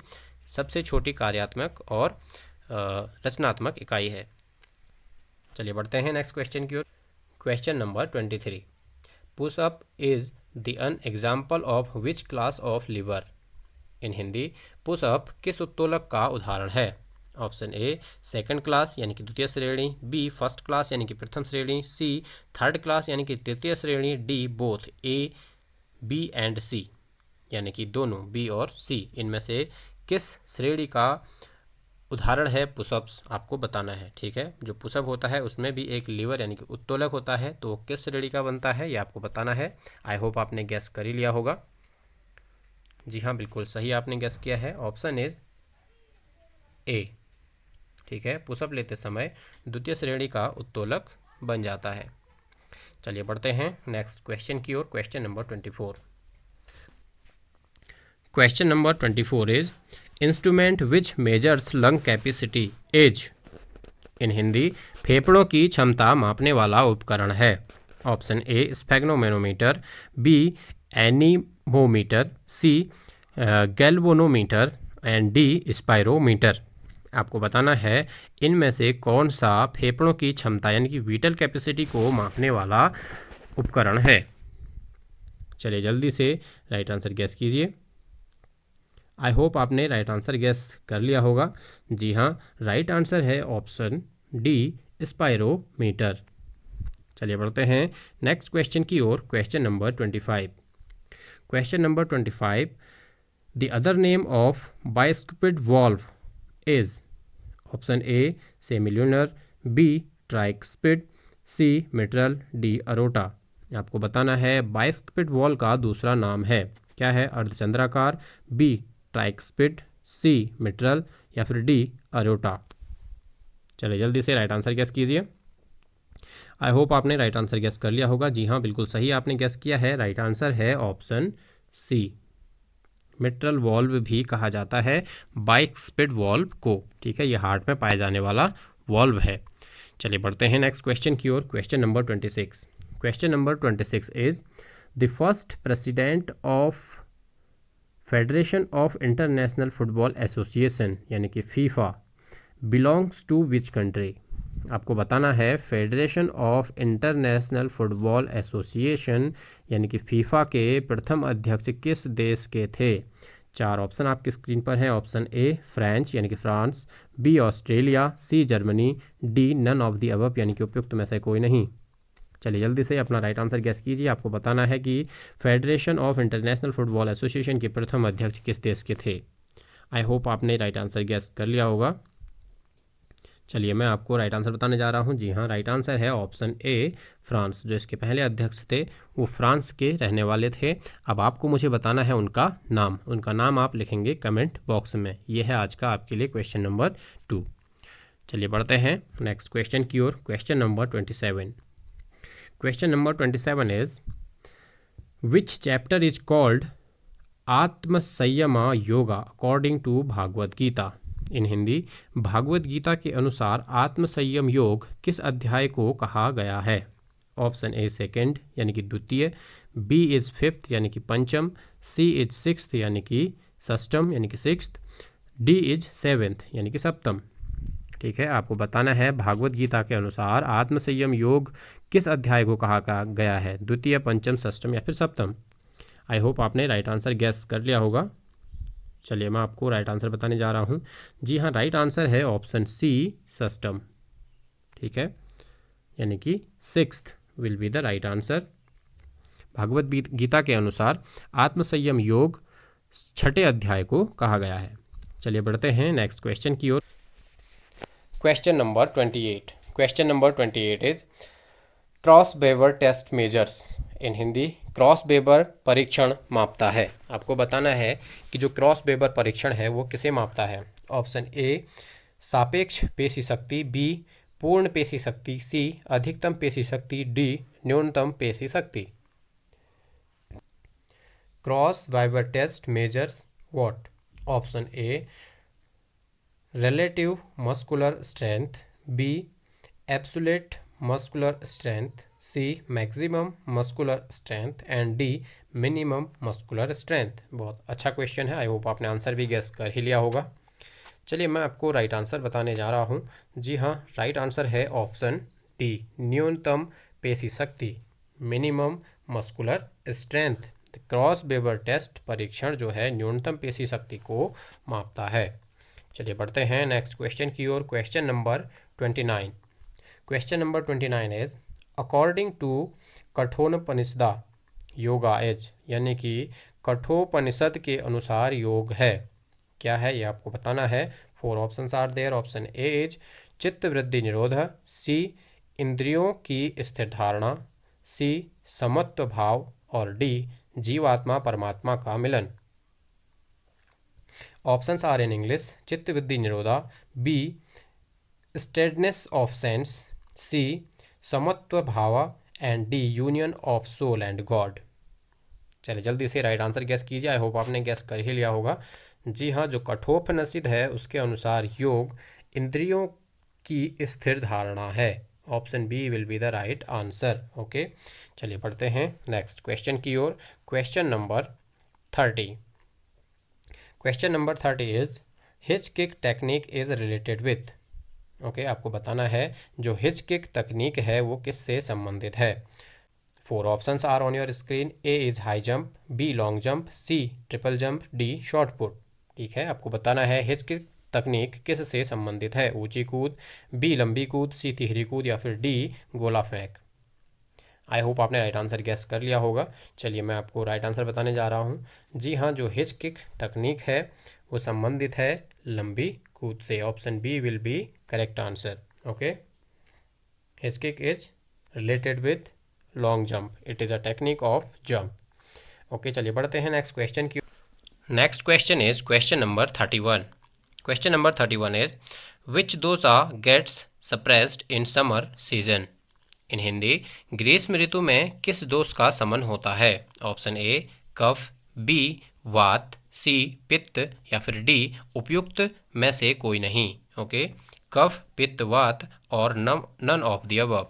Speaker 1: सबसे छोटी कार्यात्मक और रचनात्मक इकाई है। चलिए बढ़ते हैं नेक्स्ट क्वेश्चन की ओर। Question number 23। Push up is the an example of which class of lever. In Hindi push up किस उत्तोलक का उदाहरण है। ऑप्शन ए सेकंड क्लास, यानी कि द्वितीय श्रेणी। बी फर्स्ट क्लास, यानी कि प्रथम श्रेणी। सी थर्ड क्लास, यानी कि तृतीय श्रेणी। D both, A B and C, यानी कि दोनों बी और सी। इनमें से किस श्रेणी का उदाहरण है पुशअप्स, आपको बताना है। ठीक है, जो पुशअप होता है उसमें भी एक लीवर यानी कि उत्तोलक होता है, तो किस श्रेणी का बनता है ये आपको बताना है। आई होप आपने गैस कर ही लिया होगा। जी हाँ, बिल्कुल सही आपने गैस किया है। Option is a. ठीक है, पुशअप लेते समय द्वितीय श्रेणी का उत्तोलक बन जाता है। चलिए बढ़ते हैं नेक्स्ट क्वेश्चन की ओर। Question number 24। Question number 24 is instrument which measures lung capacity as. In Hindi फेफड़ों की क्षमता मापने वाला उपकरण है। Option A sphygmomanometer, B anemometer, C galvanometer and D spirometer. आपको बताना है इनमें से कौन सा फेफड़ों की क्षमता यानी कि विटल कैपेसिटी को मापने वाला उपकरण है। चलिए जल्दी से राइट आंसर गैस कीजिए। आई होप आपने राइट आंसर गैस कर लिया होगा। जी हाँ, राइट आंसर है ऑप्शन डी स्पायरोमीटर। चलिए बढ़ते हैं नेक्स्ट क्वेश्चन की ओर। Question number 25। Question number 25, the other name of bicuspid valve is option A semilunar, B tricuspid, C mitral, D aorta. आपको बताना है बाइस्कुपिड वॉल्व का दूसरा नाम है क्या है। अर्धचंद्राकार, बी ट्राइस्पिड, सी मिट्रल या फिर डी अरोटा। चलिए जल्दी से राइट आंसर गैस कीजिए। आई होप आपने राइट आंसर गैस कर लिया होगा। जी हाँ, बिल्कुल सही आपने गैस किया है। राइट आंसर है ऑप्शन सी, मिट्रल वॉल्व भी कहा जाता है बाइस्कुपिड वॉल्व को। ठीक है, ये हार्ट में पाए जाने वाला वॉल्व है। चलिए बढ़ते हैं नेक्स्ट क्वेश्चन की ओर। Question number 26। Question number 26 is the first president of federation of international football association यानी कि FIFA belongs to which country. आपको बताना है federation of international football association यानी कि फीफा के प्रथम अध्यक्ष किस देश के थे। चार ऑप्शन आपकी स्क्रीन पर हैं। ऑप्शन ए फ्रेंच यानी कि France, B Australia, C Germany, D none of the above यानी कि उपयुक्त में से कोई नहीं। चलिए जल्दी से अपना राइट आंसर गैस कीजिए। आपको बताना है कि federation of international football association के प्रथम अध्यक्ष किस देश के थे। आई होप आपने राइट आंसर गैस कर लिया होगा। चलिए मैं आपको राइट आंसर बताने जा रहा हूं। जी हाँ, राइट आंसर है ऑप्शन ए फ्रांस। जो इसके पहले अध्यक्ष थे वो फ्रांस के रहने वाले थे। अब आपको मुझे बताना है उनका नाम। उनका नाम आप लिखेंगे कमेंट बॉक्स में। ये है आज का आपके लिए क्वेश्चन नंबर 2। चलिए बढ़ते हैं नेक्स्ट क्वेश्चन की ओर। Question number 27। Question number 27 is which chapter is called Atmasamyama yoga according to Bhagavad Gita. In Hindi, Bhagavad Gita के अनुसार आत्मसंयम योग किस अध्याय को कहा गया है। ऑप्शन ए सेकेंड यानी कि द्वितीय, बी इज फिफ्थ यानी कि पंचम, सी इज सिक्स्थ यानी कि षष्टम यानी कि सिक्स्थ, डी इज सेवेंथ यानी कि सप्तम। ठीक है, आपको बताना है भागवत गीता के अनुसार आत्मसंयम योग किस अध्याय को कहा गया है, द्वितीय, पंचम, षष्टम या फिर सप्तम। आई होप आपने राइट आंसर गैस कर लिया होगा। चलिए मैं आपको राइट आंसर बताने जा रहा हूँ। जी हाँ, राइट आंसर है ऑप्शन सी षष्टम। ठीक है, यानी कि sixth will be the right answer. Bhagavad Gita के अनुसार आत्मसंयम योग छठे अध्याय को कहा गया है। चलिए बढ़ते हैं नेक्स्ट क्वेश्चन की ओर। Question number 28। Question number 28 is Kraus Weber test measures. In Hindi, Kraus Weber परीक्षण मापता है। आपको बताना है कि जो क्रॉस बेवर परीक्षण है वो किसे मापता है। ऑप्शन ए सापेक्ष पेशी शक्ति, बी पूर्ण पेशी शक्ति, सी अधिकतम पेशी शक्ति, डी न्यूनतम पेशी शक्ति। Kraus Weber test measures what. Option A relative muscular strength, B absolute muscular strength, C maximum muscular strength and D minimum muscular strength। बहुत अच्छा क्वेश्चन है। आई होप आपने आंसर भी गेस कर ही लिया होगा। चलिए मैं आपको राइट आंसर बताने जा रहा हूँ। जी हाँ, राइट आंसर है ऑप्शन डी न्यूनतम पेशी शक्ति, minimum muscular strength. Kraus Weber test परीक्षण जो है न्यूनतम पेशी शक्ति को मापता है। चलिए बढ़ते हैं नेक्स्ट क्वेश्चन की ओर। Question number 29। Question number 29 is according to Kathopanishad yoga as यानी कि कठोपनिषद के अनुसार योग है क्या है, ये आपको बताना है। 4 options are there. Option A is chitta vriddhi निरोध, सी इंद्रियों की स्थिर धारणा, सी समत्व भाव और डी जीवात्मा परमात्मा का मिलन। Options are in English: चित्त वृद्धि निरोधा, B steadiness of sense, C samatva bhav and D union of soul and God. चलिए जल्दी से राइट आंसर गैस कीजिए। आई होप आपने गैस कर ही लिया होगा। जी हाँ, जो कठोपनिषद है उसके अनुसार योग इंद्रियों की स्थिर धारणा है option B will be the right answer. Okay, चलिए बढ़ते हैं नेक्स्ट क्वेश्चन की ओर। Question number 30। Question number 30 is hitch kick technique is related with. Okay, आपको बताना है जो हिच किक तकनीक है वो किससे संबंधित है। 4 options are on your screen. A is high jump, B long jump, C triple jump, D shot put. ठीक है, आपको बताना है हिच किक तकनीक किस से संबंधित है। ऊंची कूद, बी लंबी कूद, सी तिहरी कूद या फिर डी गोला फेंक। आई होप आपने राइट आंसर गेस कर लिया होगा। चलिए मैं आपको राइट आंसर बताने जा रहा हूँ। जी हाँ, जो हिच किक तकनीक है वो संबंधित है लंबी कूद से। Option B will be correct answer. Okay, hitch kick is related with long jump, it is a technique of jump. Okay, चलिए बढ़ते हैं नेक्स्ट क्वेश्चन की। Next question is question number 31। Question number 31 is which dosha gets suppressed in summer season. In Hindi, ग्रीष्म ऋतु में किस दोष का समन होता है। ऑप्शन ए कफ, बी वात, सी पित्त या फिर डी उपयुक्त में से कोई नहीं। ओके, कफ, पित्त, वात और none of the above.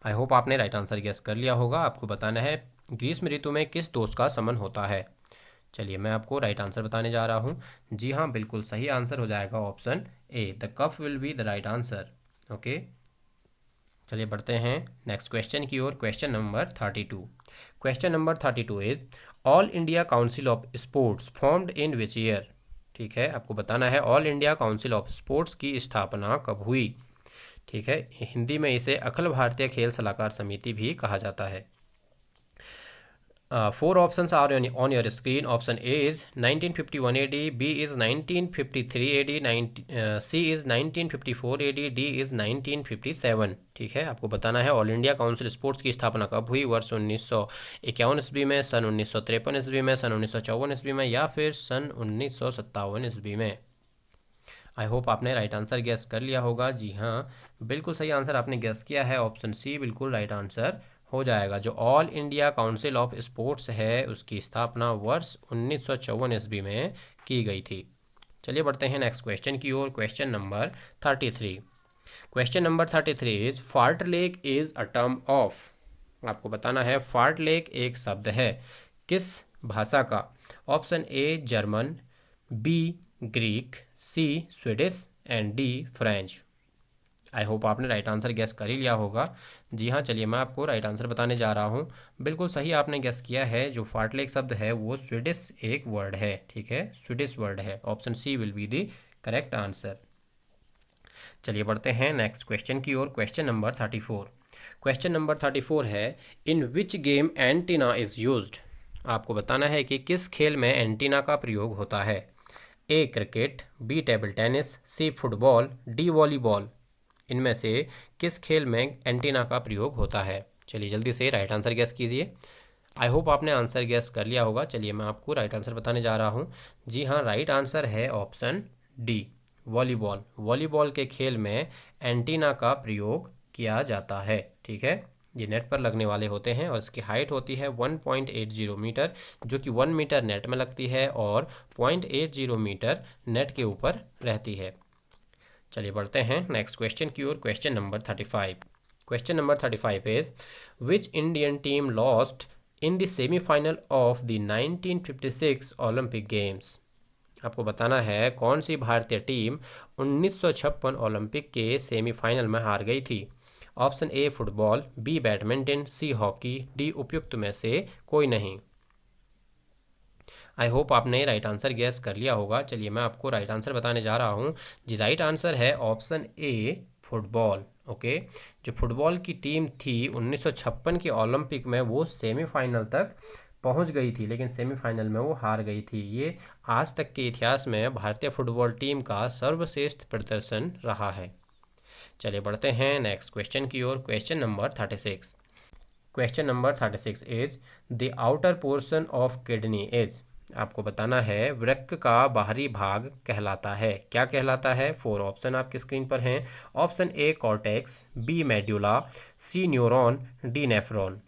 Speaker 1: I hope आपने राइट आंसर गेस कर लिया होगा। आपको बताना है ग्रीष्म ऋतु में किस दोष का समन होता है। चलिए मैं आपको राइट आंसर बताने जा रहा हूँ। जी हाँ, बिल्कुल सही आंसर हो जाएगा option A, the kapha will be the right answer. Okay, चलिए बढ़ते हैं नेक्स्ट क्वेश्चन की ओर। Question number 32। Question number 32 is all India council of sports formed in which year. ठीक है, आपको बताना है all India council of sports की स्थापना कब हुई। ठीक है, हिंदी में इसे अखिल भारतीय खेल सलाहकार समिति भी कहा जाता है। 4 options are on your screen. Option A is 1951 AD, B is 1953 AD, C is 1954 AD, D is 1957। ठीक है, आपको बताना है ऑल इंडिया काउंसिल स्पोर्ट्स की स्थापना कब हुई। वर्ष 1951 ईस्वी में, सन 1953 ईस्वी में, सन 1954 ईस्वी में या फिर सन 1957 ईस्वी में। आई होप आपने राइट आंसर गेस कर लिया होगा। जी हाँ, बिल्कुल सही आंसर आपने गेस किया है। ऑप्शन सी बिल्कुल राइट आंसर हो जाएगा। जो all India council of sports है उसकी स्थापना वर्ष 1954 ईस्वी में की गई थी। चलिए बढ़ते हैं नेक्स्ट क्वेश्चन की ओर। Question number 33। Question number 33 is fault lake is a term of. आपको बताना है फाल्ट लेक एक शब्द है किस भाषा का। Option A German, B Greek, C Swedish and D French. I hope आपने राइट आंसर गेस कर ही लिया होगा। जी हाँ, चलिए मैं आपको राइट आंसर बताने जा रहा हूँ। बिल्कुल सही आपने गेस किया है। जो फाल्टलेक शब्द है वो स्वीडिश एक वर्ड है। ठीक है, स्वीडिश वर्ड है। Option C will be the correct answer. चलिए बढ़ते हैं नेक्स्ट क्वेश्चन की ओर। Question number 34। क्वेश्चन नंबर 34 है in which game antenna is used. आपको बताना है कि किस खेल में एंटीना का प्रयोग होता है। A cricket, B table tennis, C football, D volleyball. इनमें से किस खेल में एंटीना का प्रयोग होता है। चलिए जल्दी से राइट आंसर गैस कीजिए। आई होप आपने आंसर गैस कर लिया होगा। चलिए मैं आपको राइट आंसर बताने जा रहा हूँ। जी हाँ, राइट आंसर है ऑप्शन डी वॉलीबॉल। वॉलीबॉल के खेल में एंटीना का प्रयोग किया जाता है। ठीक है, ये नेट पर लगने वाले होते हैं और इसकी हाइट होती है 1.80 मीटर, जो कि 1 मीटर नेट में लगती है और 0.80 मीटर नेट के ऊपर रहती है। चलिए बढ़ते हैं नेक्स्ट क्वेश्चन की ओर। Question number 35। Question number 35 is which Indian team lost in the semifinal of the 1956 Olympic games. आपको बताना है कौन सी भारतीय टीम 1956 ओलंपिक के सेमीफाइनल में हार गई थी। Option A football, B badminton, C hockey, D उपयुक्त में से कोई नहीं। आई होप आपने राइट आंसर गेस कर लिया होगा। चलिए मैं आपको राइट आंसर बताने जा रहा हूँ। जी राइट आंसर है ऑप्शन ए फुटबॉल। ओके, जो फुटबॉल की टीम थी 1956 के ओलंपिक में वो सेमीफाइनल तक पहुंच गई थी, लेकिन सेमीफाइनल में वो हार गई थी। ये आज तक के इतिहास में भारतीय फुटबॉल टीम का सर्वश्रेष्ठ प्रदर्शन रहा है। चलिए बढ़ते हैं नेक्स्ट क्वेश्चन की ओर। Question number 36। Question number 36 is the outer portion of kidney is. आपको बताना है वृक्क का बाहरी भाग कहलाता है। क्या कहलाता है। 4 ऑप्शन आपकी स्क्रीन पर हैं। Option A cortex, B medulla, C neuron, D nephron.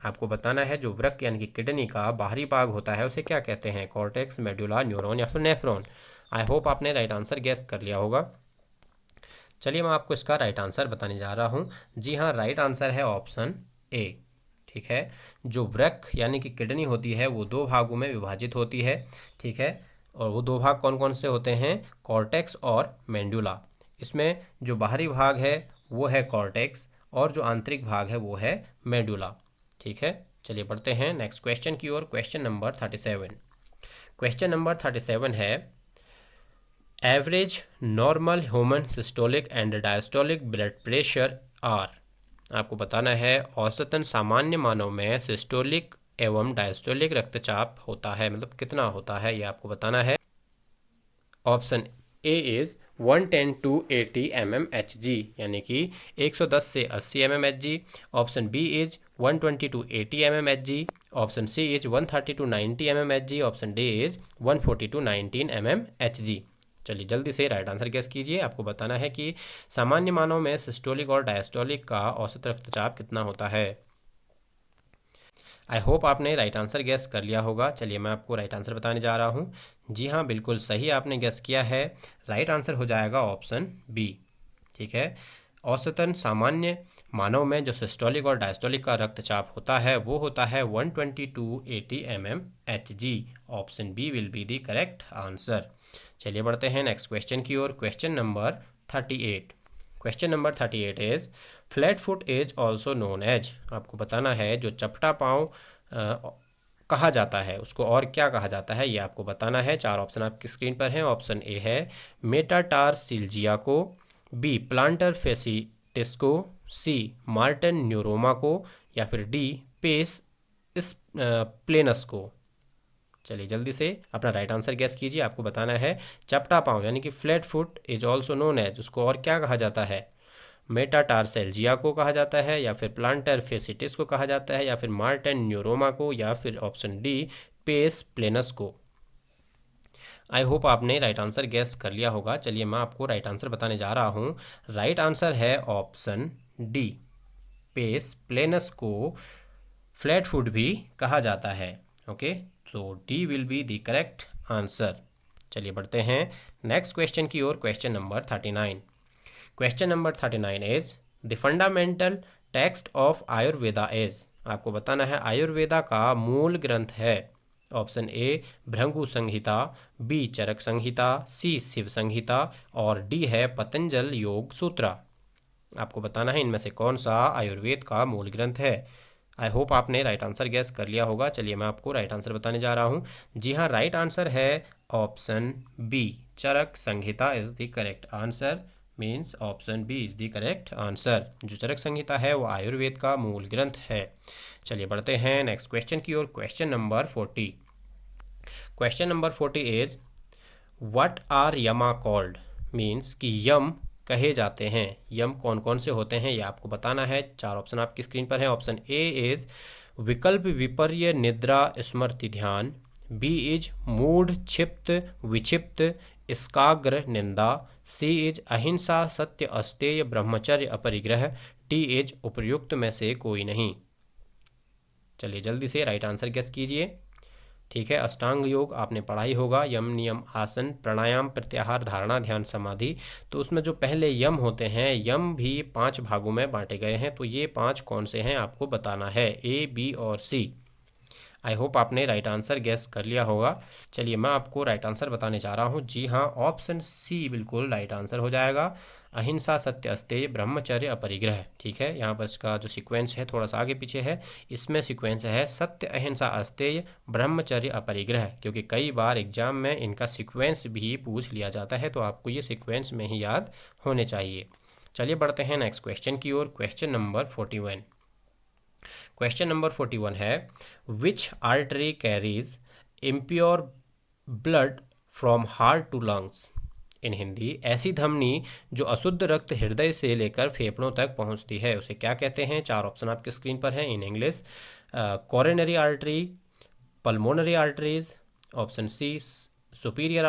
Speaker 1: आपको बताना है जो वृक्क यानी कि किडनी का बाहरी भाग होता है उसे क्या कहते हैं। कॉर्टेक्स, मेड्यूला, न्यूरॉन या फिर नेफ्रॉन। आई होप आपने राइट आंसर गेस कर लिया होगा। चलिए मैं आपको इसका राइट आंसर बताने जा रहा हूँ। जी हाँ, राइट आंसर है ऑप्शन ए। ठीक है, जो वृक्क यानी कि किडनी होती है वो दो भागों में विभाजित होती है। ठीक है, और वो दो भाग कौन कौन से होते हैं? कॉर्टेक्स और मेंडुला। इसमें जो बाहरी भाग है वो है कॉर्टेक्स और जो आंतरिक भाग है वो है मेडुला। ठीक है, चलिए बढ़ते हैं नेक्स्ट क्वेश्चन की ओर। Question number 37। क्वेश्चन नंबर 37 है average normal human systolic and diastolic blood pressure are. आपको बताना है औसतन सामान्य मानव में सिस्टोलिक एवं डायस्टोलिक रक्तचाप होता है, मतलब कितना होता है, ये आपको बताना है। Option A is 110 to 80 mmHg यानी कि 110 से 80 mmHg। Option B is 120 to 80 mmHg। Option C is 130 to 90 mmHg। Option D is 140 to 19 mmHg। चलिए जल्दी से राइट आंसर गेस कीजिए। आपको बताना है कि सामान्य मानव में सिस्टोलिक और डायस्टोलिक का औसत रक्तचाप कितना होता है। आई होप आपने राइट आंसर गेस कर लिया होगा। चलिए मैं आपको राइट आंसर बताने जा रहा हूँ। जी हाँ, बिल्कुल सही आपने गेस किया है। राइट आंसर हो जाएगा ऑप्शन बी। ठीक है, औसतन सामान्य मानव में जो सिस्टोलिक और डायस्टोलिक का रक्तचाप होता है वो होता है 120 to 80 mmHg। Option B will be the correct answer. चलिए बढ़ते हैं नेक्स्ट क्वेश्चन की ओर। Question number 38। Question number 38 is flat foot is also known as. आपको बताना है जो चपटा पाँव कहा जाता है उसको और क्या कहा जाता है, ये आपको बताना है। चार ऑप्शन आपकी स्क्रीन पर हैं। ऑप्शन ए है मेटाटारसिलजिया को, बी प्लांटर फेसिटिस्को, सी मार्टन न्यूरोमा को, या फिर डी पेस प्लेनस को। चलिए जल्दी से अपना राइट आंसर गैस कीजिए। आपको बताना है चपटा पाँव यानी कि flat foot is also known as उसको और क्या कहा जाता है? मेटाटारसेल्जिया को कहा जाता है, या फिर प्लांटर फेसिटिस को कहा जाता है, या फिर मार्टन न्यूरोमा को, या फिर ऑप्शन डी पेस प्लेनस को। आई होप आपने राइट आंसर गैस कर लिया होगा। चलिए मैं आपको राइट आंसर बताने जा रहा हूँ। राइट आंसर है ऑप्शन डी, पेस प्लेनस को फ्लैट फुट भी कहा जाता है। ओके, तो D will be the correct answer. चलिए बढ़ते हैं नेक्स्ट क्वेश्चन की ओर। Question number 39। Question number 39 is the fundamental text of Ayurveda is. आपको बताना है आयुर्वेदा का मूल ग्रंथ है। Option A Bhrigu Samhita, B Charak Samhita, C Shiv Samhita, और डी है पतंजल योग सूत्र। आपको बताना है इनमें से कौन सा आयुर्वेद का मूल ग्रंथ है। आई होप आपने राइट आंसर गैस कर लिया होगा। चलिए मैं आपको राइट आंसर बताने जा रहा हूँ। जी हाँ, राइट आंसर है option B, Charak Samhita is the correct answer. Means option B is the correct answer. जो चरक संहिता है वो आयुर्वेद का मूल ग्रंथ है। चलिए बढ़ते हैं नेक्स्ट क्वेश्चन की ओर। Question number 40। Question number 40 is what are yama called. Means कि यम कहे जाते हैं। यम कौन कौन से होते हैं ये आपको बताना है। चार ऑप्शन आपकी स्क्रीन पर है। ऑप्शन ए इज विकल्प विपर्य निद्रा स्मृति ध्यान, बी इज मूढ़ क्षिप्त विक्षिप्त एकाग्र निंदा, सी इज अहिंसा सत्य अस्तेय ब्रह्मचर्य अपरिग्रह, डी इज उपर्युक्त में से कोई नहीं। चलिए जल्दी से राइट आंसर गेस कीजिए। ठीक है, अष्टांग योग आपने पढ़ा ही होगा, यम नियम आसन प्राणायाम प्रत्याहार धारणा ध्यान समाधि। तो उसमें जो पहले यम होते हैं, यम भी 5 भागों में बांटे गए हैं। तो ये 5 कौन से हैं आपको बताना है, ए बी और सी। आई होप आपने राइट आंसर गेस कर लिया होगा। चलिए मैं आपको राइट आंसर बताने जा रहा हूँ। जी हाँ, ऑप्शन सी बिल्कुल राइट आंसर हो जाएगा। अहिंसा सत्य अस्तेय ब्रह्मचर्य अपरिग्रह। ठीक है, यहाँ पर इसका जो सीक्वेंस है थोड़ा सा आगे पीछे है। इसमें सीक्वेंस है सत्य अहिंसा अस्तेय ब्रह्मचर्य अपरिग्रह, क्योंकि कई बार एग्जाम में इनका सीक्वेंस भी पूछ लिया जाता है, तो आपको ये सीक्वेंस में ही याद होने चाहिए। चलिए बढ़ते हैं नेक्स्ट क्वेश्चन की ओर। Question number 41। क्वेश्चन नंबर 41 है which artery carries impure blood from heart to lungs. In Hindi, ऐसी धमनी जो अशुद्ध रक्त हृदय से लेकर फेफड़ों तक पहुंचती है उसे क्या कहते हैं। चार ऑप्शन आपके स्क्रीन पर हैं in English. Coronary artery, pulmonary arteries, option C superior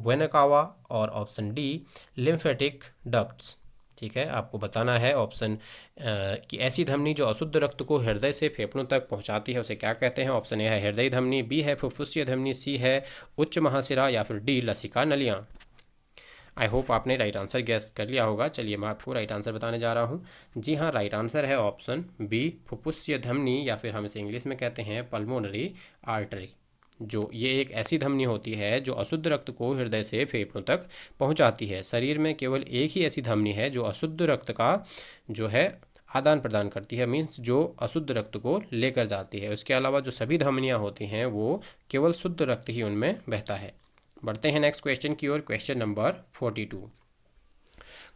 Speaker 1: vena cava, और ऑप्शन डी लिम्फेटिक डक्ट्स। ठीक है, आपको बताना है ऑप्शन कि ऐसी धमनी जो अशुद्ध रक्त को हृदय से फेफड़ों तक पहुंचाती है उसे क्या कहते हैं। ऑप्शन ए है हृदय धमनी, बी है फुफ्फुसीय धमनी, सी है उच्च महाशिरा, या फिर डी लसिका नलियां। आई होप आपने राइट आंसर गेस कर लिया होगा। चलिए मैं आपको राइट आंसर बताने जा रहा हूँ। जी हाँ, राइट आंसर है ऑप्शन बी, फुफ्फुसीय धमनी, या फिर हम इसे इंग्लिश में कहते हैं पल्मोनरी आर्टरी। जो ये एक ऐसी धमनी होती है जो अशुद्ध रक्त को हृदय से फेफड़ों तक पहुंचाती है। शरीर में केवल एक ही ऐसी धमनी है जो अशुद्ध रक्त का जो है आदान प्रदान करती है, मीन्स जो अशुद्ध रक्त को लेकर जाती है। उसके अलावा जो सभी धमनियाँ होती हैं वो केवल शुद्ध रक्त ही उनमें बहता है। बढ़ते हैं नेक्स्ट क्वेश्चन की ओर। Question number 42।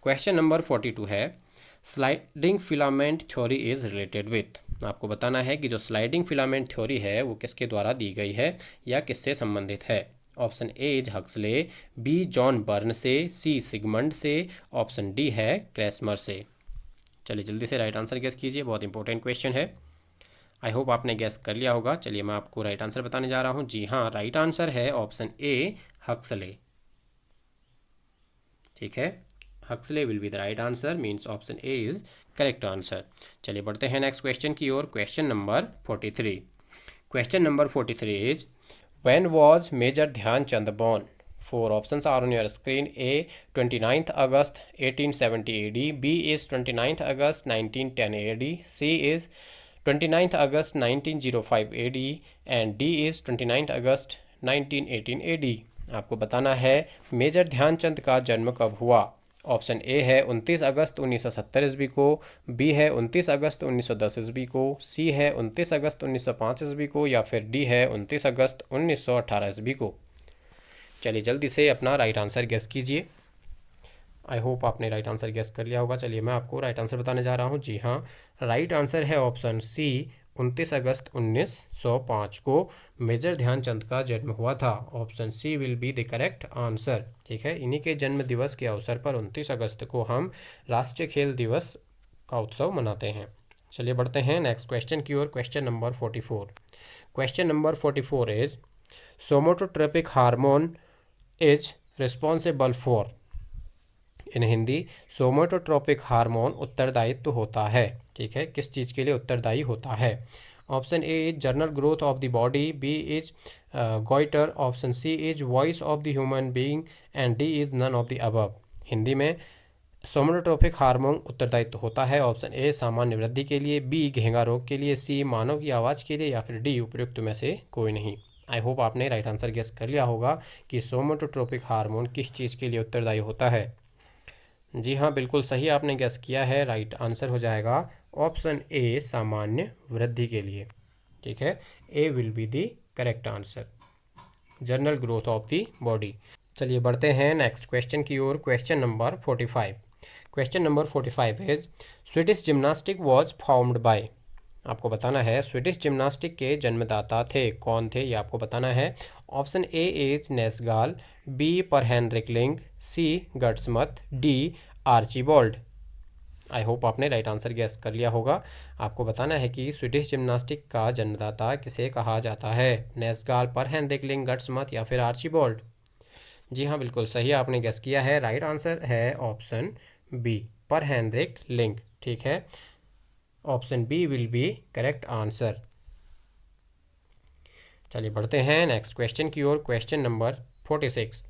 Speaker 1: क्वेश्चन नंबर 42 है, sliding filament theory is related with. आपको बताना है कि जो स्लाइडिंग फिलामेंट थ्योरी है वो किसके द्वारा दी गई है या किससे संबंधित है। Option A is Huxley, B John Burn से, सी सिगमंड से, ऑप्शन डी है क्रेसमर से। चलिए जल्दी से राइट आंसर गेस कीजिए, बहुत इंपॉर्टेंट क्वेश्चन है। आई होप आपने गेस कर लिया होगा। चलिए मैं आपको राइट आंसर बताने जा रहा हूँ। जी हाँ, राइट आंसर है ऑप्शन ए हक्सले। ठीक है, Huxley will be the right answer, means option A is correct answer. चलिए बढ़ते हैं नेक्स्ट क्वेश्चन की ओर। Question number 43। Question number 43 is, when was major Dhyanchand born. Four options are on your screen. A 29th August 1870 AD, B is 29th August 1910 AD, C is 29th August 1905 AD and D is 29th August 1918 AD। आपको बताना है major Dhyanchand का जन्म कब हुआ। Option A है 29 अगस्त 1970 ईस्वी को, बी है 29 अगस्त 1910 ईस्वी को, सी है 29 अगस्त 1905 ईस्वी को, या फिर डी है 29 अगस्त 1918 ईस्वी को। चलिए जल्दी से अपना राइट आंसर गेस कीजिए। आई होप आपने राइट आंसर गेस कर लिया होगा। चलिए मैं आपको राइट आंसर बताने जा रहा हूँ। जी हाँ, राइट आंसर है ऑप्शन सी, 29 अगस्त 1905 को मेजर ध्यानचंद का जन्म हुआ था। Option C will be the correct answer. ठीक है, इन्हीं के जन्म दिवस के अवसर पर 29 अगस्त को हम राष्ट्रीय खेल दिवस का उत्सव मनाते हैं। चलिए बढ़ते हैं नेक्स्ट क्वेश्चन की ओर। Question number 44। Question number 44 is, somatotropic hormone is responsible for. In Hindi, somatotropic hormone उत्तरदायित्व होता है। ठीक है, किस चीज़ के लिए उत्तरदायी होता है। Option A is general growth of the body, B is goitre, option C is voice of the human being and D is none of the above. Hindi में सोमोटोट्रोपिक हार्मोन उत्तरदायित्व होता है। ऑप्शन ए सामान्य वृद्धि के लिए, बी घेंगा रोग के लिए, सी मानव की आवाज़ के लिए, या फिर डी उपयुक्त में से कोई नहीं। आई होप आपने राइट आंसर गेस कर लिया होगा कि सोमोटोट्रोपिक हार्मोन किस चीज़ के लिए उत्तरदायी होता है। जी हाँ, बिल्कुल सही आपने गेस किया है। राइट आंसर हो जाएगा ऑप्शन ए सामान्य वृद्धि के लिए। ठीक है, A will be the correct answer, general growth of the body. चलिए बढ़ते हैं नेक्स्ट क्वेश्चन की ओर। Question number 45। Question number 45 is, Swedish gymnastic was formed by. आपको बताना है स्वीडिश जिम्नास्टिक के जन्मदाता थे, कौन थे ये आपको बताना है। Option A is नेसगाल, B Per Henrik लिंग, सी गट्समथ, डी आर्चीबॉल्ड। आई होप आपने राइट आंसर गेस कर लिया होगा। आपको बताना है कि स्वीडिश जिम्नास्टिक का जन्मदाता किसे कहा जाता है, नेसगाल, पर हेनरिक लिंग, गट्समथ या फिर आर्चीबॉल्ड। जी हाँ, बिल्कुल सही आपने गेस किया है। राइट आंसर है option B, Per Henrik Ling. ठीक है, option B will be correct answer. चलिए बढ़ते हैं नेक्स्ट क्वेश्चन की ओर। Question number 46।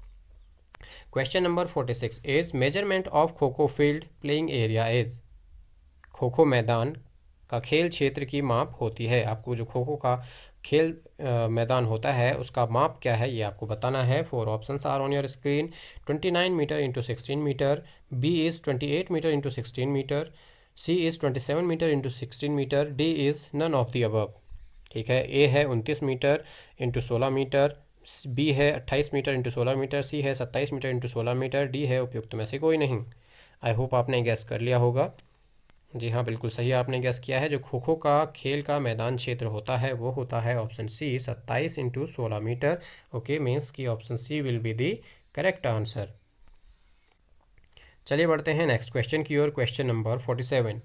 Speaker 1: Question number 46 is, measurement of kho kho field playing area is. Kho kho मैदान का खेल क्षेत्र की माप होती है। आपको जो खो खो का खेल मैदान होता है उसका माप क्या है ये आपको बताना है। Four options are on your screen. 29 metre into 16 metre, B is 28 metre into 16 metre, C is 27 metre into 16 metre, D is none of the above. ठीक है, ए है 29 मीटर इंटू 16 मीटर, बी है 28 मीटर इंटू 16 मीटर, सी है 27 metre into 16 metre, D है उपयुक्त में से कोई नहीं। आई होप आपने गैस कर लिया होगा। जी हाँ, बिल्कुल सही आपने गैस किया है। जो खो खो का खेल का मैदान क्षेत्र होता है वो होता है option C 27 into 16 metre. Okay, means की option C will be the correct answer. चलिए बढ़ते हैं नेक्स्ट क्वेश्चन की ओर। Question number 47।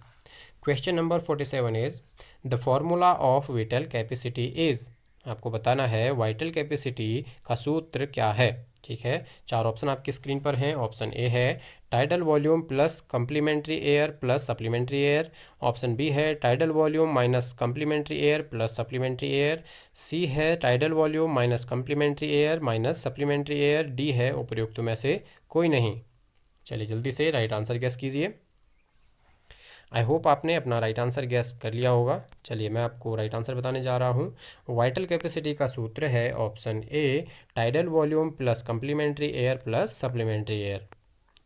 Speaker 1: Question number 47 is, the formula of vital capacity is. आपको बताना है वाइटल कैपेसिटी का सूत्र क्या है। ठीक है, चार ऑप्शन आपकी स्क्रीन पर हैं। ऑप्शन ए है tidal volume plus complementary air plus supplementary air, option B है tidal volume minus complementary air plus supplementary air, C है tidal volume minus complementary air minus supplementary air, D है उपयुक्त में से कोई नहीं। चलिए जल्दी से राइट आंसर गैस कीजिए। आई होप आपने अपना राइट आंसर गैस कर लिया होगा। चलिए मैं आपको राइट आंसर बताने जा रहा हूँ। वाइटल कैपेसिटी का सूत्र है option A, tidal volume plus complementary air plus supplementary air.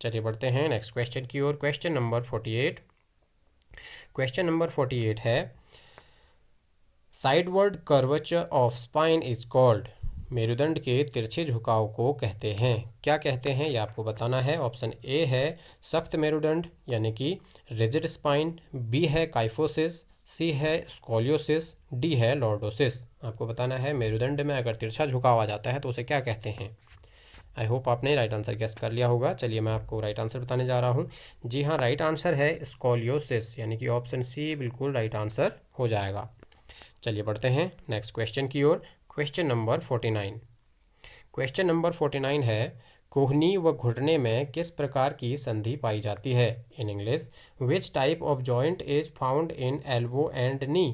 Speaker 1: चलिए बढ़ते हैं नेक्स्ट क्वेश्चन की ओर। Question number 48। क्वेश्चन नंबर 48 है, sideward curvature of spine is called. मेरुदंड के तिरछे झुकाव को कहते हैं, क्या कहते हैं ये आपको बताना है। ऑप्शन ए है सख्त मेरुदंड यानी कि रिजिड स्पाइन, बी है काइफोसिस, सी है स्कोलियोसिस, डी है लॉर्डोसिस। आपको बताना है मेरुदंड में अगर तिरछा झुकाव आ जाता है तो उसे क्या कहते हैं। आई होप आपने राइट आंसर गेस कर लिया होगा। चलिए मैं आपको राइट आंसर बताने जा रहा हूँ। जी हाँ, राइट आंसर है स्कोलियोसिस, यानी कि ऑप्शन सी बिल्कुल राइट आंसर हो जाएगा। चलिए बढ़ते हैं नेक्स्ट क्वेश्चन की ओर। Question number 49। क्वेश्चन नंबर 49 है, कोहनी व घुटने में किस प्रकार की संधि पाई जाती है। In English, which type of joint is found in elbow and knee.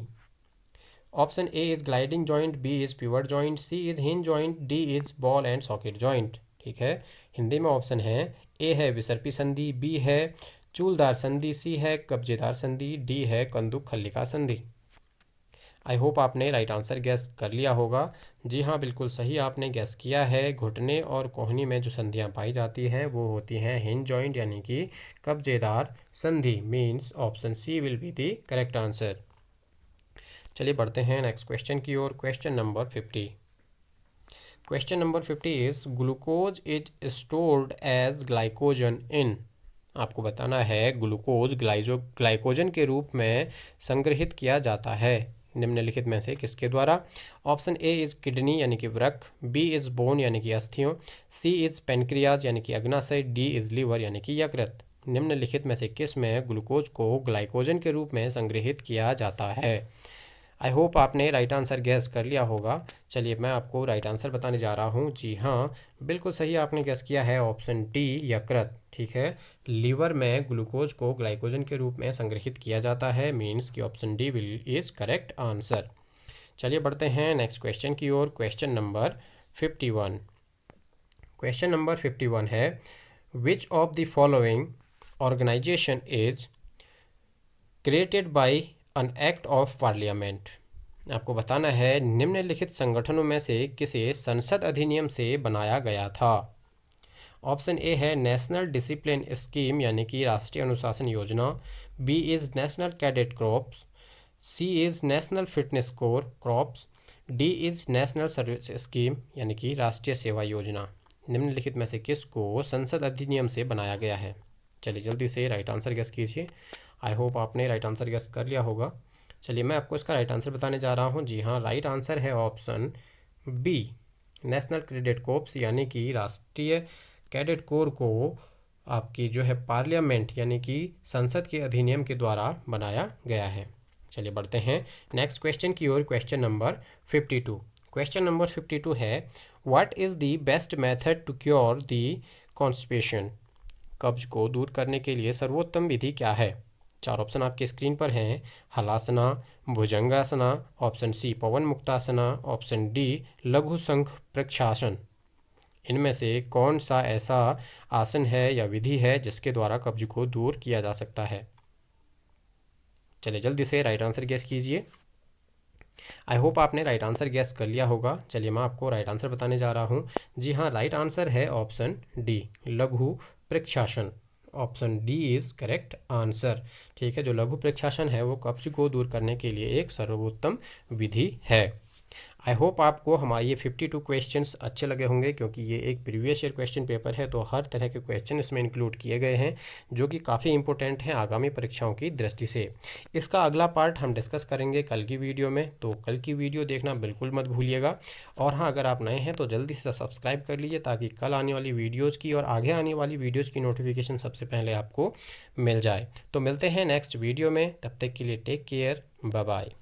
Speaker 1: Option A is gliding joint, B is pivot joint, C is hinge joint, D is ball and socket joint. ठीक है, हिंदी में option है, ए है विसर्पी संधि, B है चूलदार संधि, सी है कब्जेदार संधि, डी है कंदुक खल्लिका संधि। आई होप आपने राइट आंसर गैस कर लिया होगा। जी हाँ, बिल्कुल सही आपने गैस किया है। घुटने और कोहनी में जो संधियाँ पाई जाती हैं वो होती हैं हिंज जॉइंट यानी कि कब्जेदार संधि। Means option C will be the correct answer. चलिए बढ़ते हैं नेक्स्ट क्वेश्चन की ओर। Question number 50। Question number 50 is, glucose is stored as glycogen in. आपको बताना है ग्लूकोज ग्लाइकोजन के रूप में संग्रहित किया जाता है निम्नलिखित में से किसके द्वारा। ऑप्शन ए इज किडनी यानी कि वृक्क, बी इज बोन यानी कि अस्थियों, सी इज पेनक्रियाज यानी कि अग्नाशय, डी इज लीवर यानी कि यकृत। निम्नलिखित में से किस में ग्लूकोज को ग्लाइकोजन के रूप में संग्रहित किया जाता है। आई होप आपने राइट आंसर गैस कर लिया होगा। चलिए मैं आपको राइट आंसर बताने जा रहा हूँ। जी हाँ, बिल्कुल सही आपने गैस किया है, ऑप्शन डी यकृत। ठीक है, लीवर में ग्लूकोज को ग्लाइकोजन के रूप में संग्रहित किया जाता है। मीन्स कि option D will is correct answer. चलिए बढ़ते हैं नेक्स्ट क्वेश्चन की ओर। Question number 51। क्वेश्चन नंबर 51 है, which of the following organization is created by an act of parliament. आपको बताना है निम्नलिखित संगठनों में से किसे संसद अधिनियम से बनाया गया था। ऑप्शन ए है नेशनल डिसिप्लिन स्कीम यानी कि राष्ट्रीय अनुशासन योजना, B is National Cadet Corps, C is National Fitness Corps Corps, D is National Service Scheme यानी कि राष्ट्रीय सेवा योजना। निम्नलिखित में से किसको संसद अधिनियम से बनाया गया है। चलिए जल्दी से राइट आंसर गेस कीजिए। आई होप आपने राइट आंसर गेस कर लिया होगा। चलिए मैं आपको इसका राइट आंसर बताने जा रहा हूँ। जी हाँ, राइट आंसर है option B, National Cadet Corps यानी कि राष्ट्रीय कैडेट कोर को आपकी जो है पार्लियामेंट यानी कि संसद के अधिनियम के द्वारा बनाया गया है। चलिए बढ़ते हैं नेक्स्ट क्वेश्चन की ओर। Question number 52। क्वेश्चन नंबर 52 है, what is the best method to cure the constipation. कब्ज को दूर करने के लिए सर्वोत्तम विधि क्या है। चार ऑप्शन आपके स्क्रीन पर हैं, हलासना, भुजंगासना, ऑप्शन सी पवन मुक्तासना, ऑप्शन डी लघु शंख प्रक्षासन। इनमें से कौन सा ऐसा आसन है या विधि है जिसके द्वारा कब्ज को दूर किया जा सकता है। चलिए जल्दी से राइट आंसर गेस कीजिए। आई होप आपने राइट आंसर गेस कर लिया होगा। चलिए मैं आपको राइट आंसर बताने जा रहा हूँ। जी हाँ, राइट आंसर है ऑप्शन डी लघु प्रक्षासन। Option D is correct answer. ठीक है, जो लघु प्रक्षासन है वो कब्ज को दूर करने के लिए एक सर्वोत्तम विधि है। आई होप आपको हमारे ये 52 क्वेश्चंस अच्छे लगे होंगे, क्योंकि ये एक प्रीवियस ईयर क्वेश्चन पेपर है तो हर तरह के क्वेश्चन इसमें इंक्लूड किए गए हैं जो कि काफ़ी इंपॉर्टेंट हैं आगामी परीक्षाओं की दृष्टि से। इसका अगला पार्ट हम डिस्कस करेंगे कल की वीडियो में, तो कल की वीडियो देखना बिल्कुल मत भूलिएगा। और हाँ, अगर आप नए हैं तो जल्दी से सब्सक्राइब कर लीजिए ताकि कल आने वाली वीडियोज़ की और आगे आने वाली वीडियोज़ की नोटिफिकेशन सबसे पहले आपको मिल जाए। तो मिलते हैं नेक्स्ट वीडियो में, तब तक के लिए टेक केयर, बाय बाय।